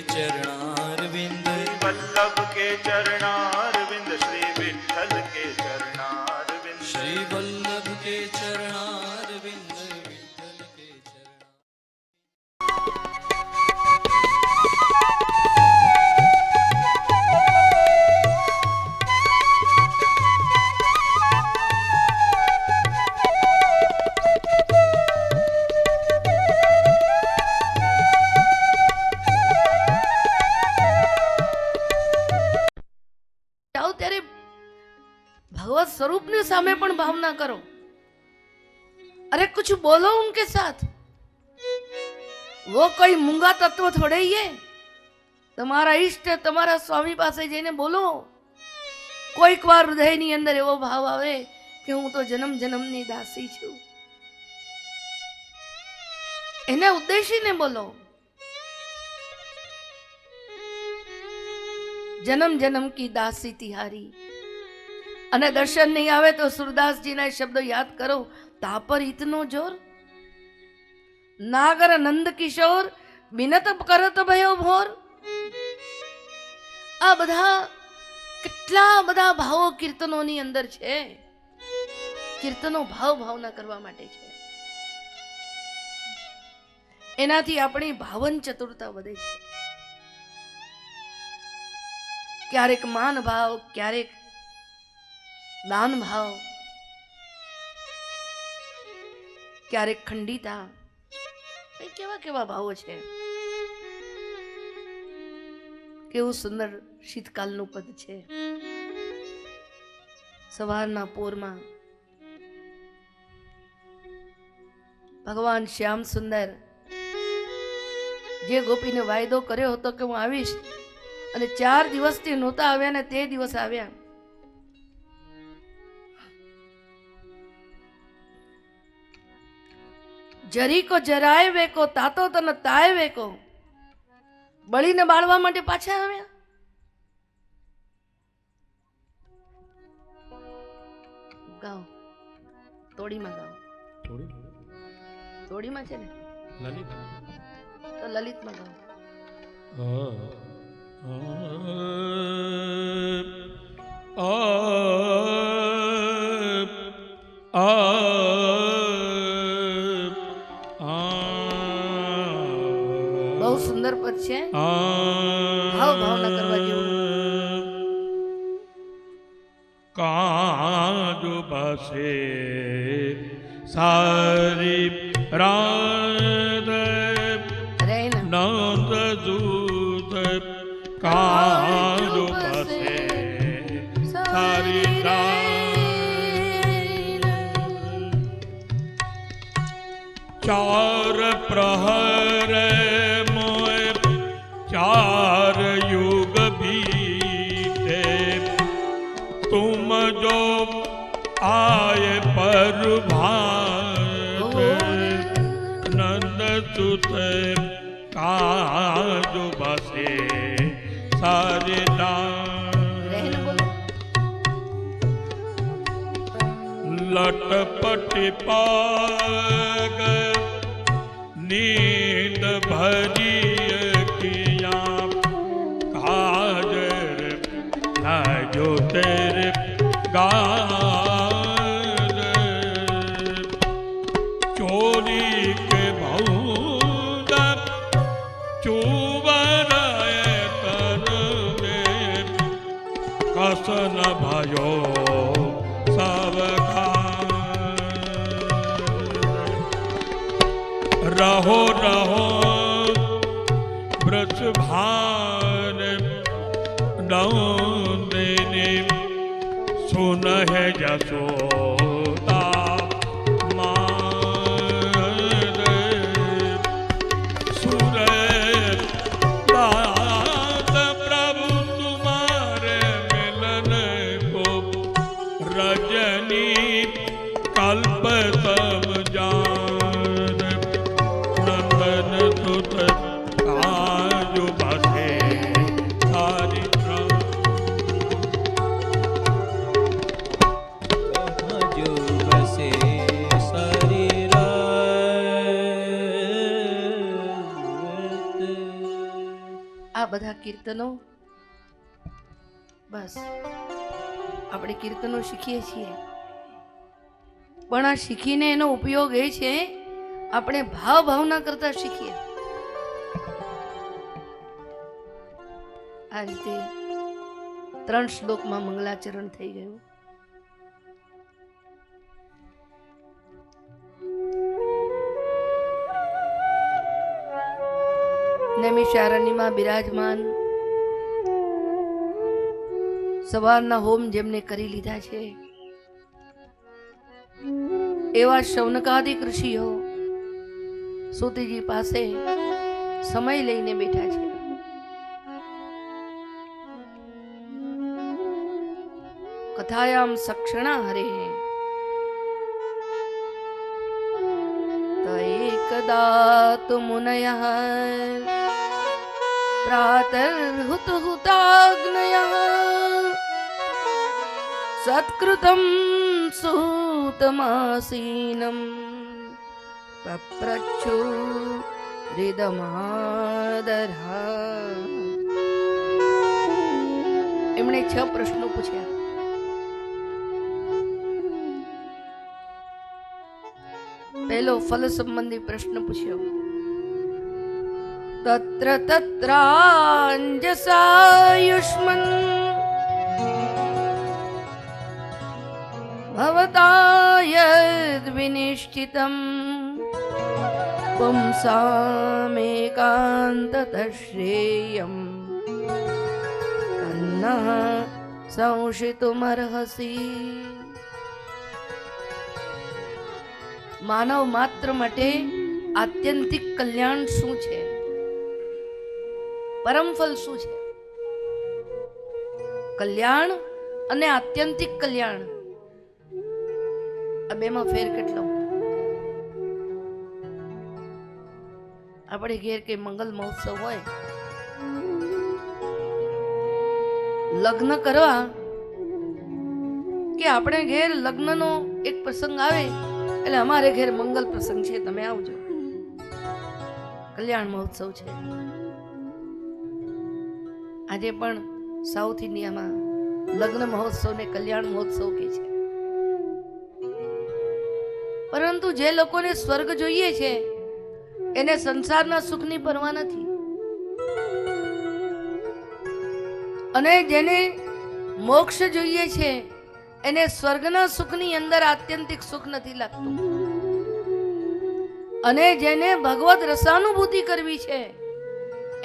चरणारविंद, वल्लभ के चरणारविंद, श्री विठ्ठल के चरणारविंद, श्री वल्लभ के चरणारविंद, विठ्ठल के चरण। भगवत स्वरूप ने सामे पण भावना करो। अरे कुछ बोलो उनके साथ। वो कोई मूंगा तत्व थोड़े ही है। તમારા ઈષ્ટ તમારા સ્વામી પાસે જઈને બોલો। કોઈક વાર હૃદયની અંદર એવો ભાવ આવે કે હું તો જન્મ જન્મની દાસી છું, એને ઉદ્દેશીને બોલો। જન્મ જન્મ કી દાસી તિહારી। અને દર્શન નહીં આવે તો સુરદાસજીના શબ્દો યાદ કરો। તાપર ઇતનો જોર, નાગર નંદ કિશોર, બિનત કરત ભયો ભોર। આ બધા કેટલા બધા ભાવો કીર્તનોની અંદર છે। કીર્તનો ભાવ ભાવના કરવા માટે છે। એનાથી આપણી ભાવન ચતુરતા વધે છે। ક્યારેક માન ભાવ, ક્યારેક દાન ભાવ, ક્યારેક ખંડિતા, કેવા કેવા ભાવો છે। કેવું સુંદર શીતકાલનું પદ છે। સવારના પોરમાં ભગવાન શ્યામ સુંદર જે ગોપીને વાયદો કર્યો હતો કે હું આવીશ, અને 4 દિવસથી નહોતા આવ્યા ને તે દિવસ આવ્યા। જરી કો જરાય વેકો, તાતો તન તાય વેકો, બળીને બાળવા માટે પાછા આવ્યા। ગાઓ, તોડીમાં ગાઓ। તોડીમાં છે ને લલિત, તો લલિતમાં ગાઓ। બહુ સુંદર પદ છે। ભાવ ભાવના કરવા જેવું। કાજુ બસે સારી રાત નંદ દૂત, કાજુ બસે સારી રાત, 4 પ્રહર મોય 4 युग बीते, तुम जो आए पर भात, नंद सुत काजू बसे सारे लटपट पाग नींद भरी किया, काजर न जो तेरे गाल, चोरी के भौंद चूबर तर में, कसन भयो सब रहो रहो ब्रज भान देने, सुन है जसोदा मान, सुर दात प्रभु तुम्हारे मिलन को, रजनी कल्प तम जान, नंदन सुत काजू बसे सारी काजू बसे सारी रात। આ બધા કીર્તનો બસ આપણે કીર્તનો શીખીએ છીએ, પણ આ શીખીને એનો ઉપયોગ એ છે આપણે ભાવ ભાવના કરતા શીખીએ. આ રીતે 3 શ્લોકમાં મંગલાચરણ થઈ ગયું. નૈમિષારણ્યમાં બિરાજમાન સવારના હોમ જેમને કરી લીધા છે એવા શૌનકાદિક ઋષિઓ સુતીજી પાસે સમય લઈને બેઠા છે. કથાયામ સક્ષણા હરે તો એકદા તુ મુનયઃ પ્રાતર્હુતહુતાગ્નયઃ સત્કૃતં સૂતમાસીનં પપ્રચ્છુ હૃદમાદરઃ. એમણે 6 પ્રશ્નો પૂછ્યા. પહેલો ફલ સંબંધી પ્રશ્ન પૂછ્યો. તત્ર તત્રાંજસાયુષ્મન ભવતા યદ વિનિશ્ચિતમ પુંસામેકાંતતઃ શ્રેયમ તન્નઃ સંશિતુમર્હસી. માનવ માત્ર માટે આત્યંતિક કલ્યાણ શું છે, પરમ ફલ શું છે? કલ્યાણ અને આત્યંતિક કલ્યાણ આ બેમાં ફેર કેટલો? આપણે ઘેર કે મંગલ મહોત્સવ હોય, લગ્ન કરવા કે આપણે ઘેર લગ્નનો એક પ્રસંગ આવે એટલે અમારે ઘેર મંગલ પ્રસંગ છે, તમે આવજો, કલ્યાણ મહોત્સવ છે. આજે પણ સાઉથ ઇન્ડિયામાં લગ્ન મહોત્સવને કલ્યાણ મહોત્સવ કહે છે. પરંતુ જે લોકોને સ્વર્ગ જોઈએ છે એને સંસારના સુખની પરવા નથી, અને જેને મોક્ષ જોઈએ છે એને સ્વર્ગના સુખની અંદર આત્યંતિક સુખ નથી લાગતું, અને જેને ભગવદ રસાનુભૂતિ કરવી છે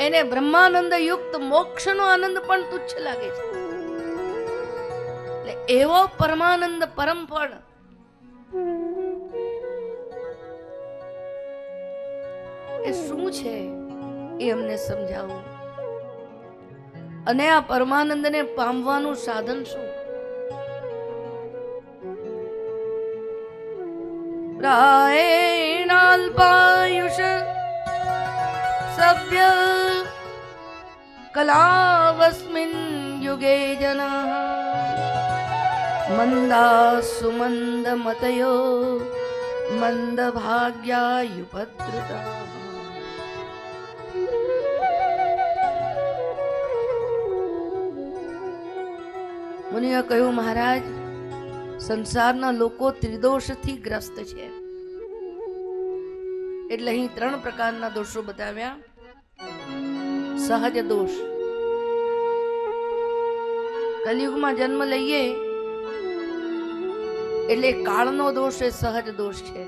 એને બ્રહ્માનંદ યુક્ત મોક્ષનો આનંદ પણ તુચ્છ લાગે છે. એટલે એવો પરમાનંદ પરમ ફળ એ શું છે એ અમને સમજાવો, અને આ પરમાનંદને પામવાનું સાધન શું? પ્રાયેણાલ્પાયુષ સભ્ય કલાવસ્મિન યુગે જનાઃ મંદાસુ મંદમતયો મંદભાગ્યાયુપદ્રુતાઃ. મુનિએ કહ્યું, મહારાજ, સંસારના લોકો ત્રિદોષથી ગ્રસ્ત છે. એટલે અહીં 3 પ્રકારના દોષો બતાવ્યા. સહજ દોષ, કલિયુગમાં જન્મ લઈએ એટલે કાળનો દોષ એ સહજ દોષ છે.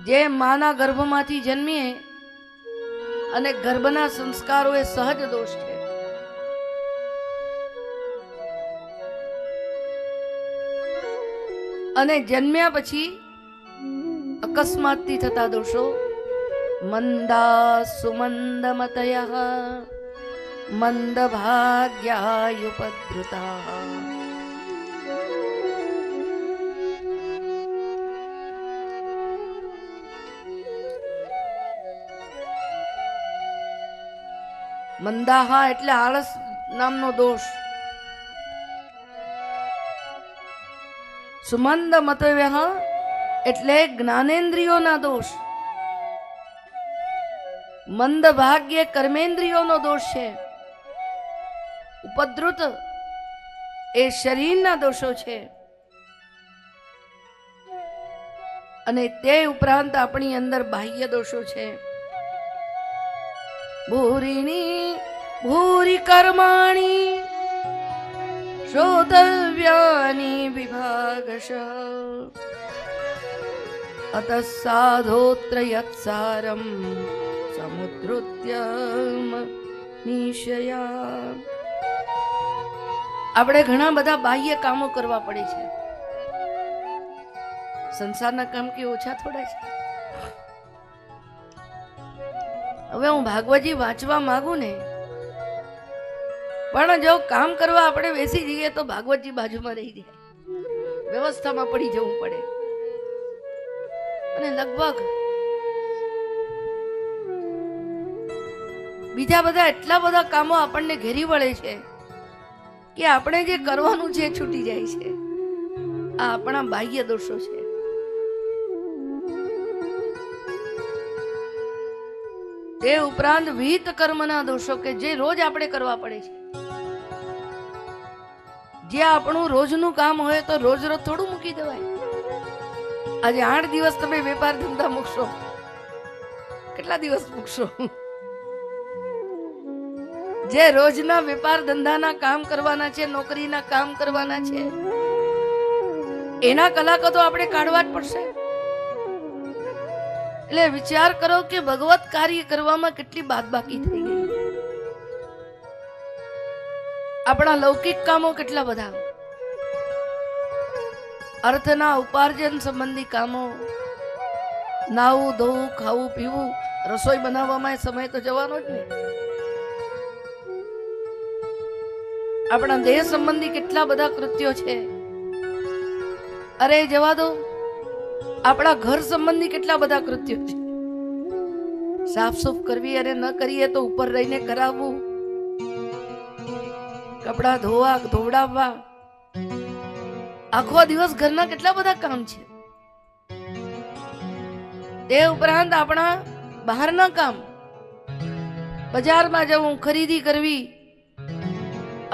જે માના ગર્ભમાંથી જન્મીએ અને ગર્ભના સંસ્કારો એ સહજ દોષ છે. અને જન્મ્યા પછી અકસ્માતથી થતા દોષો મંદા સુમંદમતયઃ મંદભાગ્યાયુપદ્રુતાઃ. મંદાહા એટલે આળસ નામનો દોષ. સુમંદ મતવ્ય એટલે જ્ઞાનેન્દ્રિયોના દોષ. મંદ ભાગ્ય કર્મેન્દ્રિયોનો દોષ છે, ઉપદ્રુત એ શરીરના દોષો છે, અને તે ઉપરાંત આપણી અંદર બાહ્ય દોષો છે. ભૂરિની ભૂરિ કર્માણી શ્રોતવ્યાની વિભાગશ અત સાધોત્ર યત્સારમ સમુદ્રોત્યમ નિશયા. આપણે ઘણા બધા બાહ્ય કામો કરવા પડે છે. સંસારના કામ કે ઓછા થોડા છે. હવે હું ભાગવતજી વાંચવા માંગુ ને, પણ જો કામ કરવા આપણે બેસી જઈએ તો ભાગવતજી બાજુમાં રહી જાય, વ્યવસ્થામાં પડી જવું પડે. અને લગભગ બીજા બધા એટલા બધા કામો આપણને ઘેરી વળે છે કે આપણે જે કરવાનું છે છૂટી જાય છે. આ આપણા બાહ્ય દોષો છે. તે ઉપરાંત વિહિત કર્મના દોષો કે જે રોજ આપણે કરવા પડે છે. જે આપણું રોજનું કામ હોય તો રોજ રોજ થોડું મૂકી દેવાય. આજે 8 દિવસ તમે વેપાર ધંધા મૂકશો, કેટલા દિવસ મૂકશો? જે રોજના વેપાર ધંધાના કામ કરવાના છે, નોકરીના કામ કરવાના છે, એના કલાકો તો આપણે કાઢવા જ પડશે. એટલે વિચાર કરો કે ભગવત કાર્ય કરવામાં કેટલી બાદબાકી થઈ ગઈ. આપણા લૌકિક કામો કેટલા બધા, અર્થના ઉપાર્જન સંબંધી કામો, નાવું ધોવું, ખાવું પીવું, રસોઈ બનાવવામાં સમય તો જવાનો જ ને. આપણા દેહ સંબંધી કેટલા બધા કૃત્યો છે. અરે જવા દો, આપણા ઘર સંબંધી કેટલા બધા કૃત્યો છે. સાફ સૂફ કરવી, અરે ન કરીએ તો ઉપર રહીને કરાવવું, કપડા ધોવા, ધોવડાવવા, આખો દિવસ ઘરના કેટલા બધા કામ છે. તે ઉપરાંત આપણા બહારના કામ, બજારમાં જવું, ખરીદી કરવી,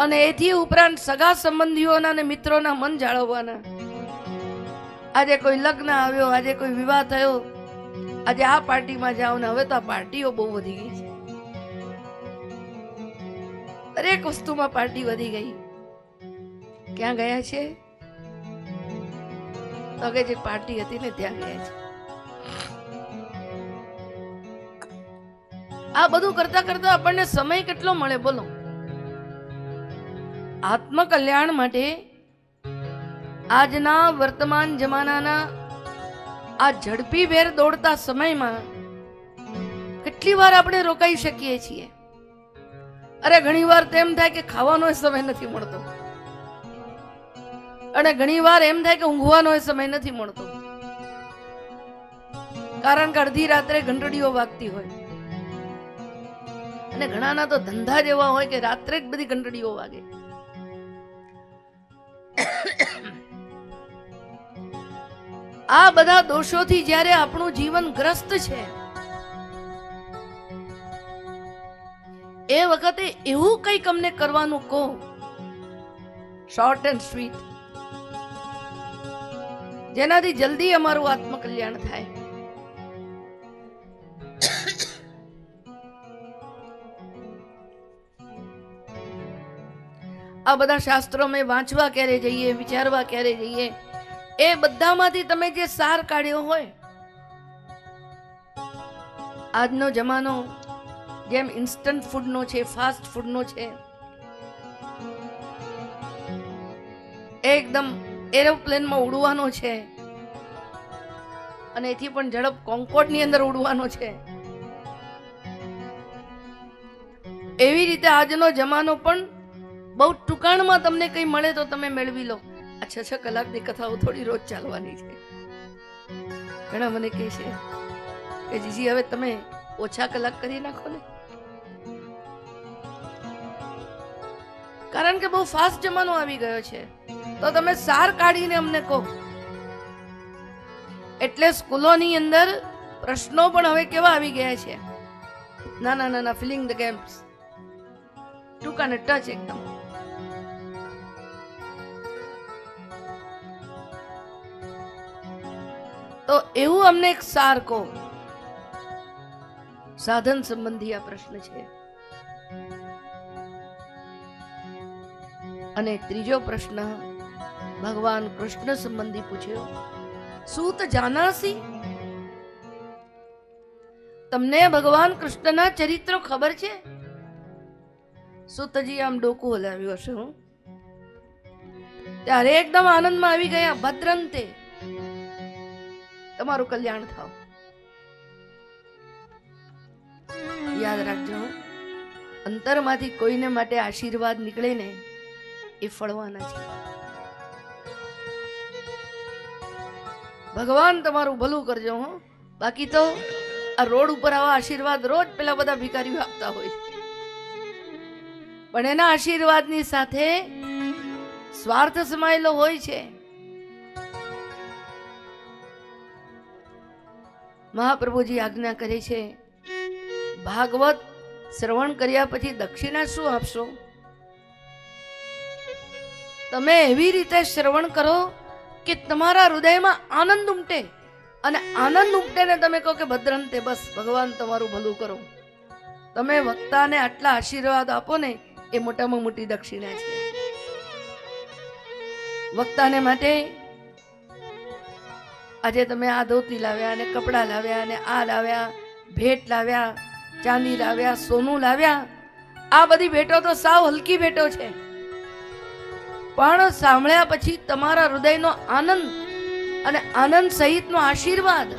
અને એથી ઉપરાંત સગા સંબંધીઓના અને મિત્રોના મન જાળવવાના. આજે કોઈ લગ્ન આવ્યો, આજે કોઈ વિવાહ થયો, આજે આ પાર્ટીમાં જાઓ ને. હવે તો આ પાર્ટીઓ બહુ વધી ગઈ છે. દરેક વસ્તુમાં પાર્ટી વધી ગઈ. ક્યાં ગયા છે? તો કે જે પાર્ટી હતી ને ત્યાં ગયા છે. આ બધું કરતા કરતા આપણને સમય કેટલો મળે બોલો? આત્મકલ્યાણ માટે આજના વર્તમાન જમાનાના આ ઝડપી વેર દોડતા સમયમાં કેટલી વાર આપણે રોકાઈ શકીએ છીએ. અરે ઘણી વાર તેમ થાય કે ખાવાનો સમય નથી મળતો, અને ઘણી વાર એમ થાય કે ઊંઘવાનો સમય નથી મળતો. કારણ કે અડધી રાત્રે ઘંટડીઓ વાગતી હોય, અને ઘણાના તો ધંધા જેવા હોય કે રાત્રે જ બધી ઘંટડીઓ વાગે. આ બધા દોષોથી જ્યારે આપણું જીવન ગ્રસ્ત છે, એ વખતે એવું કંઈક અમને કરવાનું કહો, શોર્ટ એન્ડ સ્વીટ, જેનાથી જલ્દી અમારું આત્મકલ્યાણ થાય. આ બધા શાસ્ત્રો મેં વાંચવા ક્યારે જઈએ, વિચારવા ક્યારે જઈએ, એ બધામાંથી તમે જે સાર કાઢ્યો હોય. આજનો જમાનો જેમ ઇન્સ્ટન્ટ ફૂડનો છે, ફાસ્ટ ફૂડનો છે, એકદમ એરોપ્લેનમાં ઉડવાનો છે, અને એથી પણ ઝડપ કોન્કોર્ડની અંદર ઉડવાનો છે. એવી રીતે આજનો જમાનો પણ બહુ ટૂંકાણમાં તમને કંઈ મળે તો તમે મેળવી લો. આ 6 કલાકની કથાઓ થોડી રોજ ચાલવાની છે. ઘણા મને કહે છે કે જીજી હવે તમે ઓછા કલાક કરી નાખો ને, કારણ કે બહુ ફાસ્ટ જમાનો આવી ગયો છે. તો તમે સાર કાઢીને અમને કહો. એટલે સ્કૂલોની અંદર પ્રશ્નો પણ હવે કેવા આવી ગયા છે નાના ફિલિંગ ધ ગેમ્સ, ટૂંકા ને ટચ એકદમ. તો એવું અમને એક સાર કહો. સાધન સંબંધી આ પ્રશ્ન છે. અને ત્રીજો પ્રશ્ન ભગવાન કૃષ્ણ સંબંધી પૂછ્યો. સૂત જાનાસી, તમને ભગવાન કૃષ્ણના ચરિત્રો ખબર છે? સૂતજી આમ ડોકું હલાવ્યું હશે. હું ત્યારે એકદમ આનંદમાં આવી ગયા. ભદ્રંતે, તમારું કલ્યાણ થાવ. યાદ રાખજો, અંતરમાંથી કોઈને માટે આશીર્વાદ નીકળે ને એ ફળવાના છે. ભગવાન તમારું ભલું કરજો. હો, બાકી તો આ રોડ ઉપર આવા આશીર્વાદ રોજ પેલા બધા ભિખારીઓ આપતા હોય છે, પણ એના આશીર્વાદની સાથે સ્વાર્થ સમાયેલો હોય છે. મહાપ્રભુજી આજ્ઞા કરે છે, ભાગવત શ્રવણ કર્યા પછી દક્ષિણા શું આપશો? તમે એવી રીતે શ્રવણ કરો કે તમારા હૃદયમાં આનંદ ઉમટે, અને આનંદ ઉમટે ને તમે કહો કે ભદ્રંતે, બસ ભગવાન તમારું ભલું કરો. તમે વક્તાને આટલા આશીર્વાદ આપો ને એ મોટામાં મોટી દક્ષિણા છે. વક્તાને માટે આજે તમે આ ધોતી લાવ્યા ને કપડાં લાવ્યા ને આ લાવ્યા, ભેટ લાવ્યા, ચાંદી લાવ્યા, સોનું લાવ્યા. આ બધી ભેટો તો સાવ હલકી ભેટો છે, પણ સાંભળ્યા પછી તમારા હૃદયનો આનંદ અને આનંદ સહિતનો આશીર્વાદ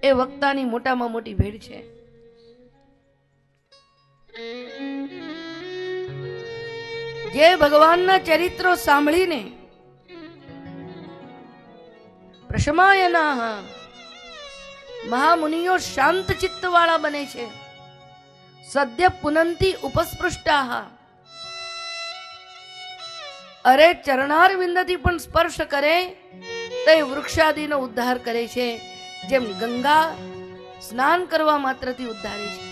એ વક્તાની મોટામાં મોટી ભેટ છે. જે ભગવાનના ચરિત્રો સાંભળીને પ્રશમાયના મહામુનિઓ શાંત ચિત્ત વાળા બને છે. સદ્ય પુનંતી ઉપસ્પૃષ્ટા, અરે ચરણારવિંદથી પણ સ્પર્શ કરે તો એ વૃક્ષાદિનો ઉદ્ધાર કરે છે, જેમ ગંગા સ્નાન કરવા માત્રથી ઉદ્ધારે છે.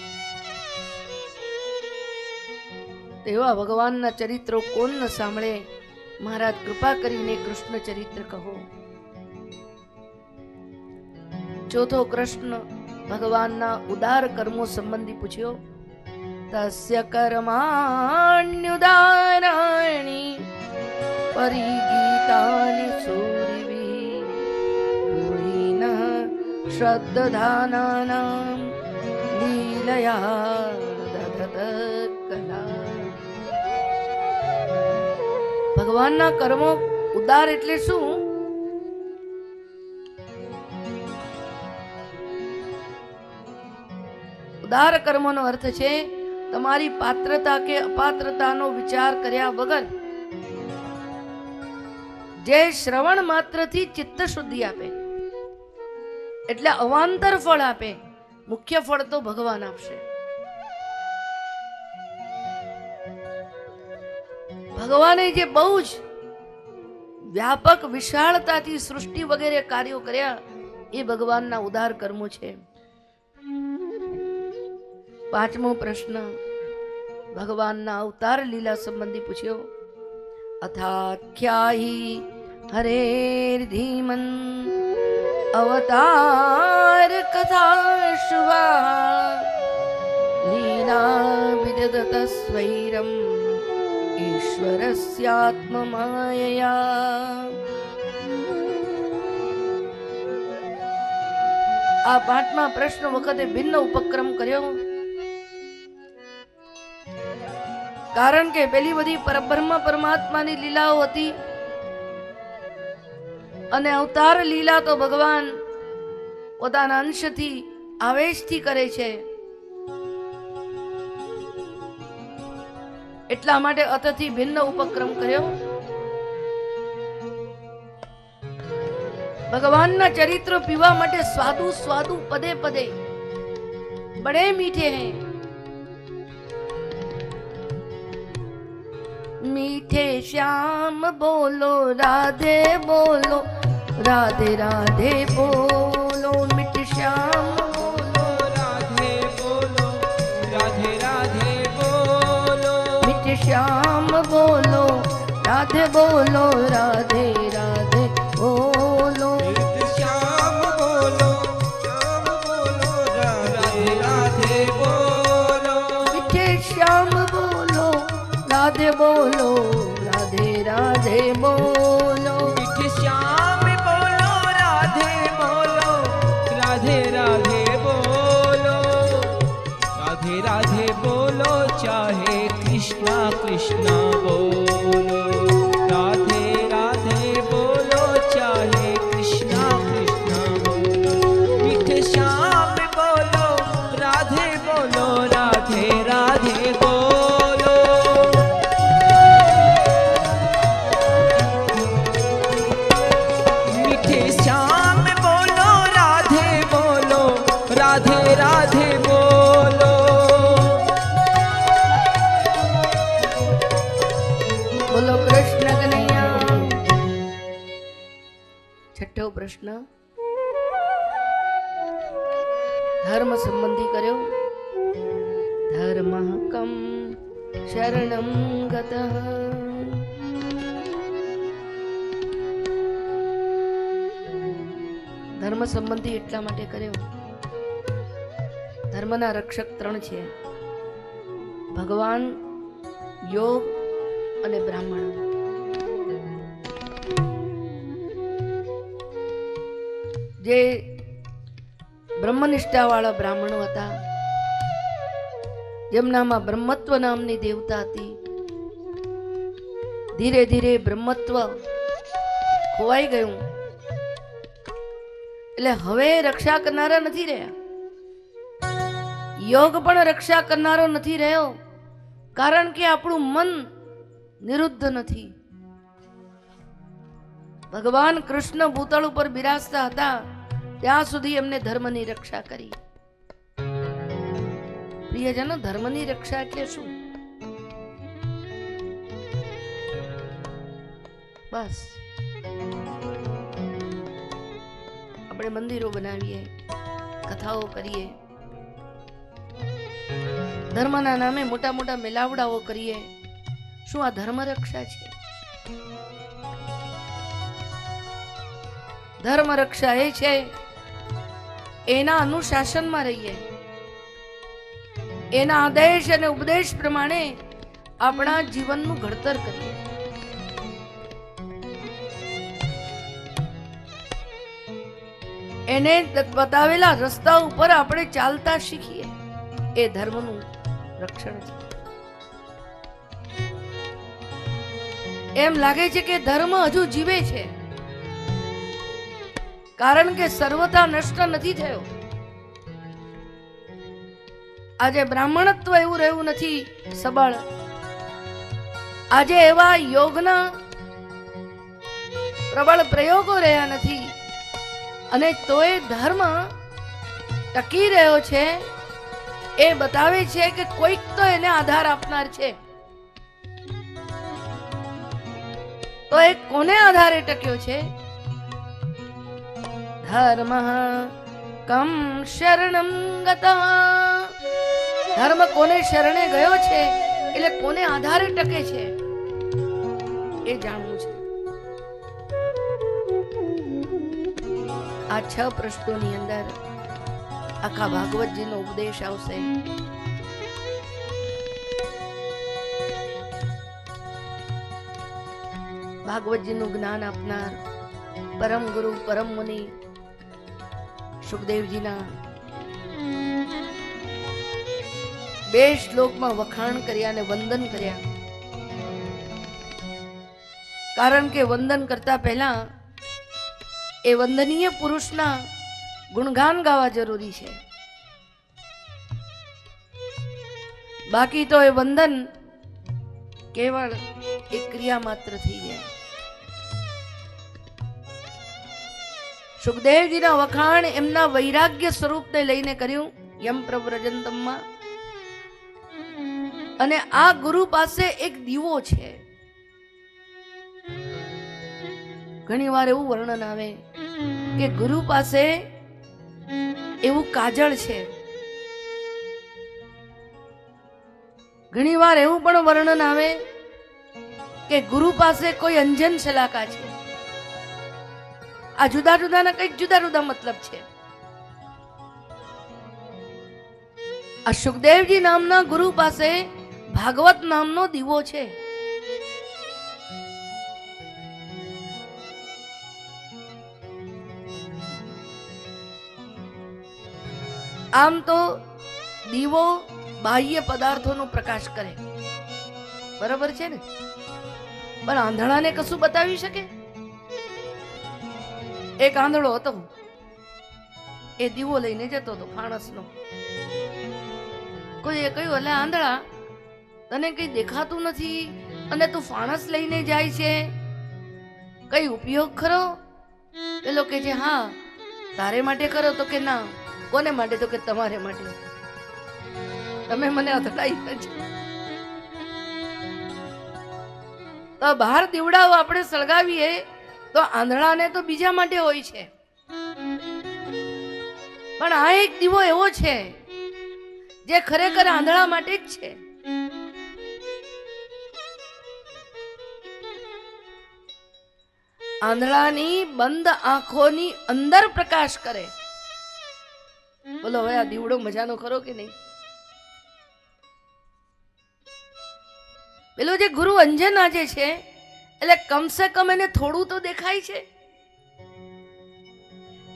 તેવા ભગવાનના ચરિત્રો કોણ ન સાંભળે? મહારાજ કૃપા કરીને કૃષ્ણ ચરિત્ર કહો. ચોથો કૃષ્ણ ભગવાનના ઉદાર કર્મો સંબંધી પૂછ્યો. તસ્ય કર્માણ્યુદારાણી પરિગીતાની સૂરિભિ ગૃહીન શ્રદ્ધાનાનામ લીલયા દધત કલા. ભગવાનના કર્મો ઉદાર એટલે શું? ઉદાર કર્મોનો અર્થ છે તમારી પાત્રતા કે અપાત્રતાનો વિચાર કર્યા વગર જે શ્રવણ માત્રથી ચિત્ત શુદ્ધિ આપે, એટલે અવાંતર ફળ આપે. મુખ્ય ફળ તો ભગવાન આપશે. ભગવાને જે બહુ જ વ્યાપક વિશાળતાથી સૃષ્ટિ વગેરે કાર્યો કર્યા એ ભગવાનના ઉદાર કર્મો છે. પાંચમો પ્રશ્ન ભગવાનના અવતાર લીલા સંબંધી પૂછ્યો. અથાખ્યાહી હરેર ધીમન અવતાર કથા શુભા લીલા વિદદત સ્વૈરમ ઈશ્વરસ્યાત્મ માયયા. આ પાંચમા પ્રશ્ન વખતે ભિન્ન ઉપક્રમ કર્યો, કારણ કે પેલી બધી પરબ્રહ્મ પરમાત્માની લીલાઓ હતી અને અવતાર લીલા તો ભગવાન પોતાના અંશથી આવેશથી કરે છે. એટલા માટે અતથી ભિન્ન ઉપક્રમ કર્યો. ભગવાનના ચરિત્રો પીવા માટે સ્વાદુ સ્વાદુ પદે પદે બડે મીઠે हैं. मीठे श्याम बोलो राधे बोलो, राधे राधे बोलो. मीठे श्याम बोलो, राधे बोलो, श्याम बोलो राधे बोलो राधे राधे बोलो श्याम बोलो राधे राधे बोलो मीठे श्याम बोलो राधे बोलो राधे राधे बोलो मीठे श्याम बोलो राधे बोलो राधे राधे बोलो राधे राधे बोलो चाहे कृष्णा कृष्णा बोलो राधे राधे बोलो चाहे कृष्णा कृष्णा बोलो मीठे श्याम बोलो राधे राधे बोलो मीठे श्याम बोलो राधे राधे बोलो बोलो कृष्ण कन्हैया। छठो प्रश्न धर्म संबंधी कर्यो। धर्मः कं शरणं गतः। ધર્મ સંબંધી એટલા માટે કર્યો, ધર્મના રક્ષક ત્રણ છે, ભગવાન, યોગ અને બ્રાહ્મણ. જે બ્રહ્મનિષ્ઠા વાળા બ્રાહ્મણો હતા, જેમનામાં બ્રહ્મત્વ નામની દેવતા હતી, ધીરે ધીરે બ્રહ્મત્વ ખોવાઈ ગયું. એટલે હવે રક્ષા કરનારા નથી રહ્યા. યોગ પણ રક્ષા કરનારો નથી રહ્યો, કારણ કે આપણું મન નિરુદ્ધ નથી. ભગવાન કૃષ્ણ ભૂતળ ઉપર બિરાજતા હતા ત્યાં સુધી એમને ધર્મની રક્ષા કરી. પ્રિયજનો, ધર્મની રક્ષા એટલે શું? બસ આપણે મંદિરો બનાવીએ, કથાઓ કરીએ, ધર્મના નામે મોટા મોટા મેલાવડાઓ કરીએ, શું આ ધર્મ રક્ષા છે? ધર્મ રક્ષા એ છે એના અનુશાસનમાં રહીએ, એના આદેશ અને ઉપદેશ પ્રમાણે આપણા જીવનનું ઘડતર કરીએ. એને બતાવેલા રસ્તા ઉપર આપણે ચાલતા શીખીએ, એ ધર્મનું રક્ષણ છે. એમ લાગે છે કે ધર્મ હજુ જીવે છે, કારણ કે સર્વથા નષ્ટ નથી થયો. આજે બ્રાહ્મણત્વ એવું રહ્યું નથી સબળ. આજે એવા યોગના પ્રબળ પ્રયોગો રહ્યા નથી, અને તોય ધર્મ ટકી રહ્યો છે. એ બતાવે છે કે કોઈક તો એને આધાર આપનાર છે. તો એ કોને આધારે ટક્યો છે? ધર્મ કમ શરણમ ગતઃ. ધર્મ કોને શરણે ગયો છે, એટલે કોને આધારે ટકે છે, એ જાણવું છે. આ 6 પ્રશ્નોની અંદર આખા ભાગવતજીનો ઉપદેશ આવશે. ભાગવતજીનું જ્ઞાન આપનાર પરમ ગુરુ પરમ મુનિ સુખદેવજીના 2 શ્લોકમાં વખાણ કર્યા અને વંદન કર્યા. કારણ કે વંદન કરતા પહેલા એ વંદનીય પુરુષના ગુણગાન ગાવા જરૂરી છે. બાકી તો એ વંદન કેવળ એક ક્રિયા માત્ર થઈ જાય. સુખદેવજીના વખાણ એમના વૈરાગ્ય સ્વરૂપને લઈને કર્યું, યમ પ્રવ્રજંતમમાં. અને આ ગુરુ પાસે એક દીવો છે. ઘણી વાર એવું વર્ણન આવે કે ગુરુ પાસે એવું કાજળ છે. ઘણી વાર એવું પણ વર્ણન આવે કે ગુરુ પાસે કોઈ અંજન શલાકા છે. આ જુદા જુદાના કંઈક જુદા જુદા મતલબ છે. આ સુખદેવજી નામના ગુરુ પાસે ભાગવત નામનો દીવો છે. આમ તો દીવો બાહ્ય પદાર્થોનો પ્રકાશ કરે, બરાબર છે ને, પણ આંધળાને કશું બતાવી શકે? એક આંધળો હતો, એ દીવો લઈને જતો હતો ફાણસનો. કોઈએ કહ્યું, એટલે આંધળા, તને કઈ દેખાતું નથી અને તું ફાણસ લઈને જાય છે, કઈ ઉપયોગ ખરો? પેલો કે છે, હા, તારે માટે કરો. તો કે ના. કોને માટે? તો કે તમારે માટે. તમે મને અથડાઈ છે. તો બહાર દીવડાઓ આપણે સળગાવીએ તો આંધળાને તો બીજા માટે હોય છે, પણ આ એક દીવો એવો છે જે ખરેખર આંધળા માટે જ છે. આંધળાની બંધ આંખોની અંદર પ્રકાશ કરે. બોલો હવે આ દીવડો મજાનો ખરો કે નહીં? પેલો જે ગુરુ અંજન આજે છે, એટલે કમસે કમ એને થોડું તો દેખાય છે.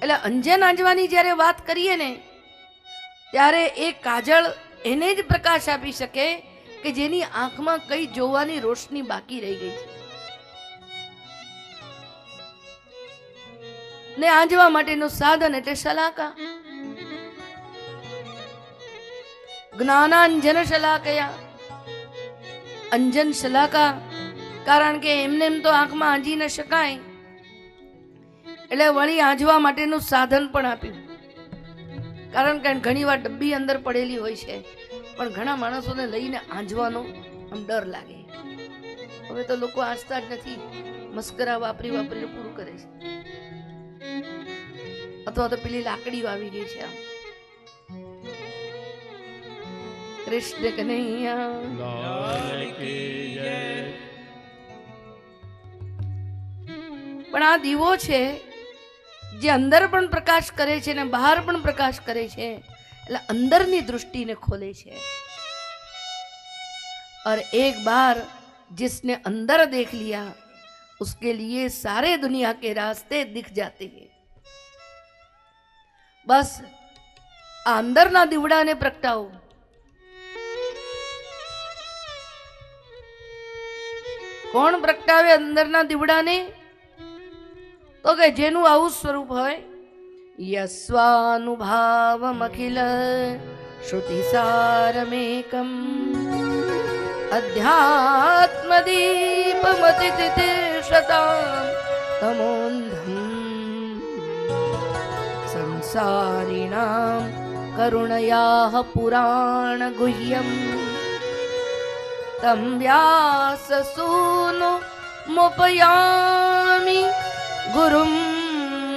એટલે અંજન આંજવાની જ્યારે વાત કરીએ ને, ત્યારે એ કાજળ એને જ પ્રકાશ આપી શકે કે જેની આંખમાં કઈ જોવાની રોશની બાકી રહી ગઈ છે. ને આંજવા માટેનું સાધન એટલે શલાકા. જ્ઞાનાંજન શલાકયા, અંજન શલાકા. કારણ કે એમને એમ તો આંખમાં આંજી ન શકાય, એટલે વળી આંજવા માટેનું સાધન પણ આપ્યું. કારણ કે ઘણી વાર ડબ્બી અંદર પડેલી હોય છે, પણ ઘણા માણસોને લઈને આંજવાનો આમ ડર લાગે. હવે તો લોકો આંજતા જ નથી, મસ્કરા વાપરી વાપરીને પૂરું કરે છે. અથવા તો પેલી લાકડી આવી ગઈ છે. કૃષ્ણ કનૈયા. પણ આ દીવો છે જે અંદર પણ પ્રકાશ કરે છે ને બહાર પણ પ્રકાશ કરે છે, એટલે અંદરની દૃષ્ટિને ખોલે છે. और एक बार जिसने अंदर देख लिया उसके लिए सारे दुनिया के रास्ते दिख जाते हैं. बस આ અંદરના દીવડાને પ્રગટાવો. કોણ પ્રગટાવે અંદરના દીવડાને? તો કે જેનું આવું સ્વરૂપ હોય. યસ્વાનુભાવમ અખિલ શ્રુતિસારમેકમ અધ્યાત્મ દીપમતિતિતિર્ષતામ તમોંધમ સંસારિણામ કરુણયાઃ પુરાણ ગુહ્યમ તમ વ્યાસસૂનો મોપયામિ ગુરુમ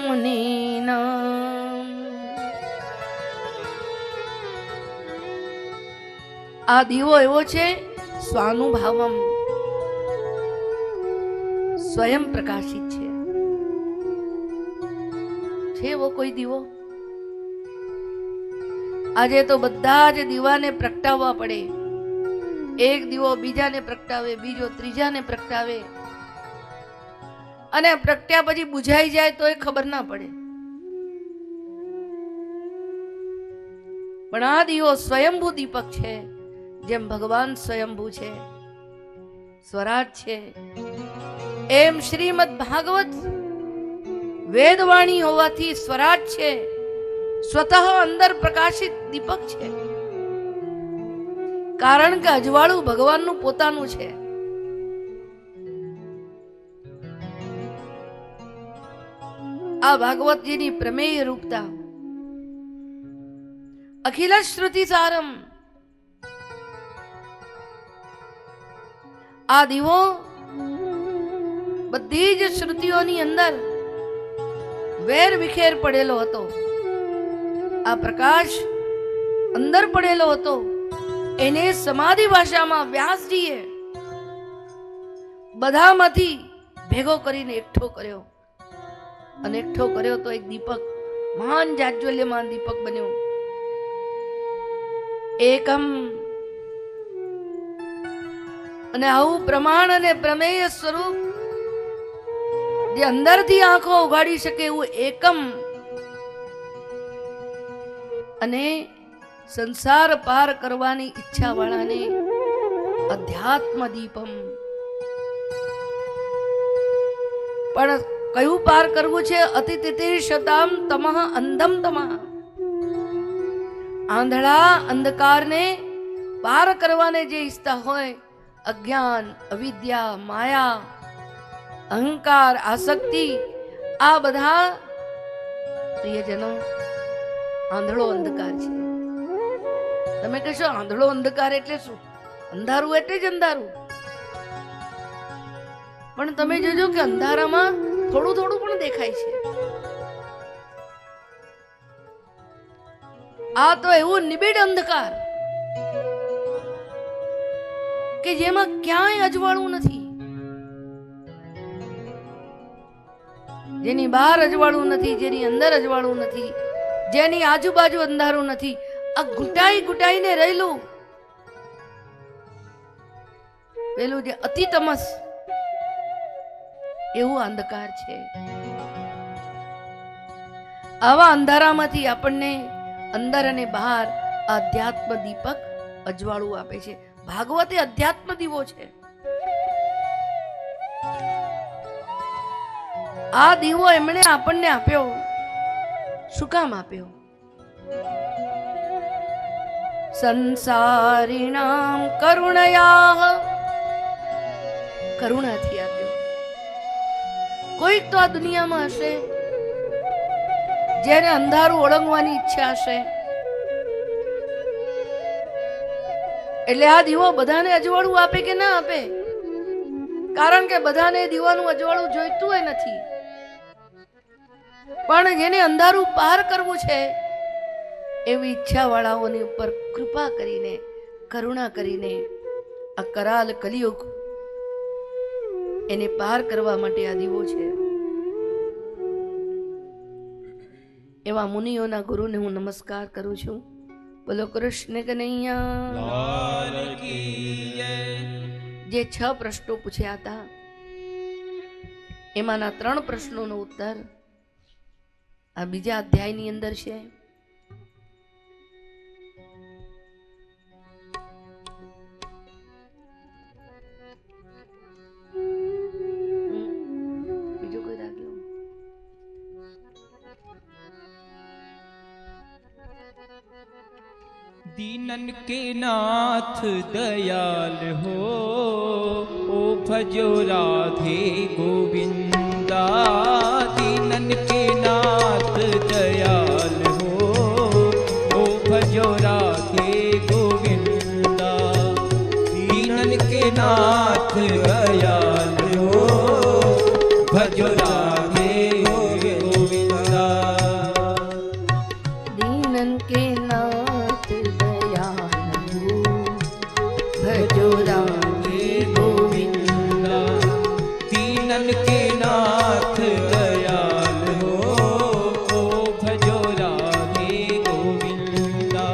મુનિનામ. આ દીવો એવો છે સ્વાનુભાવમ, સ્વયં પ્રકાશિત છે એવો કોઈ દીવો? આજે તો બધા જ દીવાને પ્રગટાવવા પડે. એક દીવો બીજાને પ્રગટાવે, બીજો ત્રીજાને પ્રગટાવે, અને પ્રગટ્યા પછી બુઝાઈ જાય તો એ ખબર ના પડે. પણ આ દીવો સ્વયંભૂ દીપક છે. જેમ ભગવાન સ્વયંભૂ છે, સ્વરાજ છે, એમ શ્રીમદ ભાગવત વેદવાણી હોવાથી સ્વરાજ છે, સ્વતઃ અંદર પ્રકાશિત દીપક છે. કારણ કે અજવાળું ભગવાનનું પોતાનું છે. આ ભાગવતજીની પ્રમેય રૂપતા અખિલ શ્રુતિ સારમ. આ દીવો બધી જ શ્રુતિઓની અંદર વેર વિખેર પડેલો હતો. આ પ્રકાશ અંદર પડેલો હતો, એને સમાધિ ભાષામાં વ્યાસજીએ બધામાંથી ભેગો કરીને એકઠો કર્યો, અને એકઠો કર્યો તો એક દીપક, મહાન જાજ્વલ્યમાન દીપક બન્યો. એકમ. અને આવું પ્રમાણ અને પ્રમેય સ્વરૂપ જે અંદરથી આંખો ઉઘાડી શકે એવું એકમ, અને સંસાર પાર કરવાની ઈચ્છા વાળાને અધ્યાત્મ દીપમ. પણ કયું પાર કરવું છે? અતિતિતિર્ષતામ તમઃ અંધમ તમઃ. આંધળા અંધકારને પાર કરવાને જે ઈચ્છતા હોય, અજ્ઞાન, અવિદ્યા, માયા, અહંકાર, આસક્તિ, આ બધા પ્રિયજનો આંધળો અંધકાર છે. તમે કહેશો આંધળો અંધકાર એટલે શું? અંધારું એટલે જ અંધારું. પણ તમે જોજો કે અંધારામાં થોડું થોડું પણ દેખાય છે. આ તો એવું નિબિડ અંધકાર કે જેમાં ક્યાંય અજવાળું નથી, જેની બહાર અજવાળું નથી, જેની અંદર અજવાળું નથી, જેની આજુબાજુ અંધારું નથી. આ ઘૂંટાઈ ઘૂંટાઈને રહેલું પેલું જે અતિ તમસ, એવું અંધકાર છે. આવા અંધારામાંથી આપણને અંદર અને બહાર અધ્યાત્મ દીપક અજવાળું આપે છે. ભાગવત એ અધ્યાત્મ દીવો છે. આ દીવો એમણે આપણને આપ્યો. શું કામ આપ્યો? સંસારીણામ કરુણયા, કરુણાથી આપ્યો. કોઈક તો આ દુનિયામાં હશે જેને અંધારું ઓળંગવાની ઈચ્છા હશે, એટલે આ દીવો બધાને અજવાળું આપે કે ના આપે? કારણ કે બધાને દીવાનું અજવાળું જોઈતું હોય નથી. પણ જેને અંધારું પાર કરવું છે એવી ઈચ્છા વાળાઓની ઉપર કૃપા કરીને, કરુણા કરીને આ કરાલ કલિયુગ એને પાર કરવા માટે આ દીવો છે. એવા મુનિઓના ગુરુને હું નમસ્કાર કરું છું. બોલો કૃષ્ણ કનૈયા. જે 6 પ્રશ્નો પૂછ્યા હતા એમાંના 3 પ્રશ્નોનો ઉત્તર આ બીજા અધ્યાયની અંદર છે. બીજું કોઈ રાખ લો. दीनन के नाथ दयाल हो, ओ भजो राधे गोविंदा. दीनन के नाथ दयाल हो, ओ भजो राधे गोविंदा. दीनन के नाथ दयाल हो, भजो राधे गोविंदा. दीनन के नाथ दयाल हो, भजो राधे गोविंदा. दीनन के नाथ दयाल हो, ओ भजो राधे गोविंदा.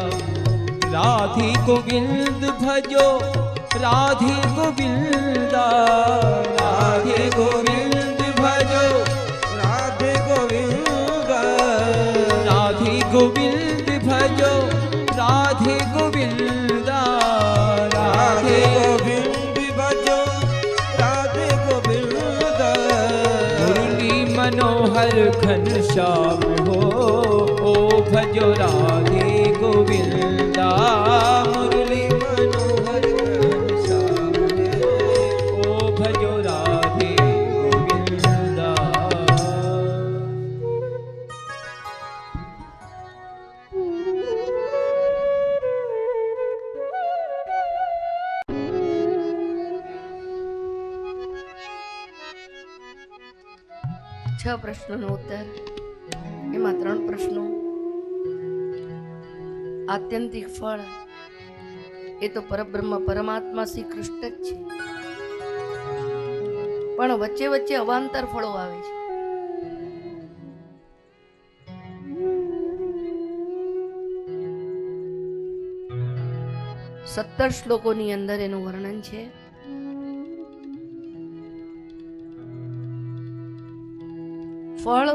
राधे गोविंद भजो राधे गोविंदा. राधे गोविंद भजो राधे गोविंदा. राधे गोविंद भजो राधे गोविंदा. राधे गोविंद भजो राधे गोविंदा. मुरली मनोहर घनश्याम हो, ओ भजो राधे गोविंदा. मुरली मनोहर घनश्याम हो, ओ भजो राधे गोविंदा. છ પ્રશ્નોનો ઉત્તર. એમાં 3 પ્રશ્નો આત્યંતિક ફળ એ તો પરબ્રહ્મ પરમાત્મા શ્રી કૃષ્ણ જ છે, પણ વચ્ચે વચ્ચે અવાંતર ફળો આવે છે. સત્તર શ્લોકોની અંદર એનું વર્ણન છે. ફળ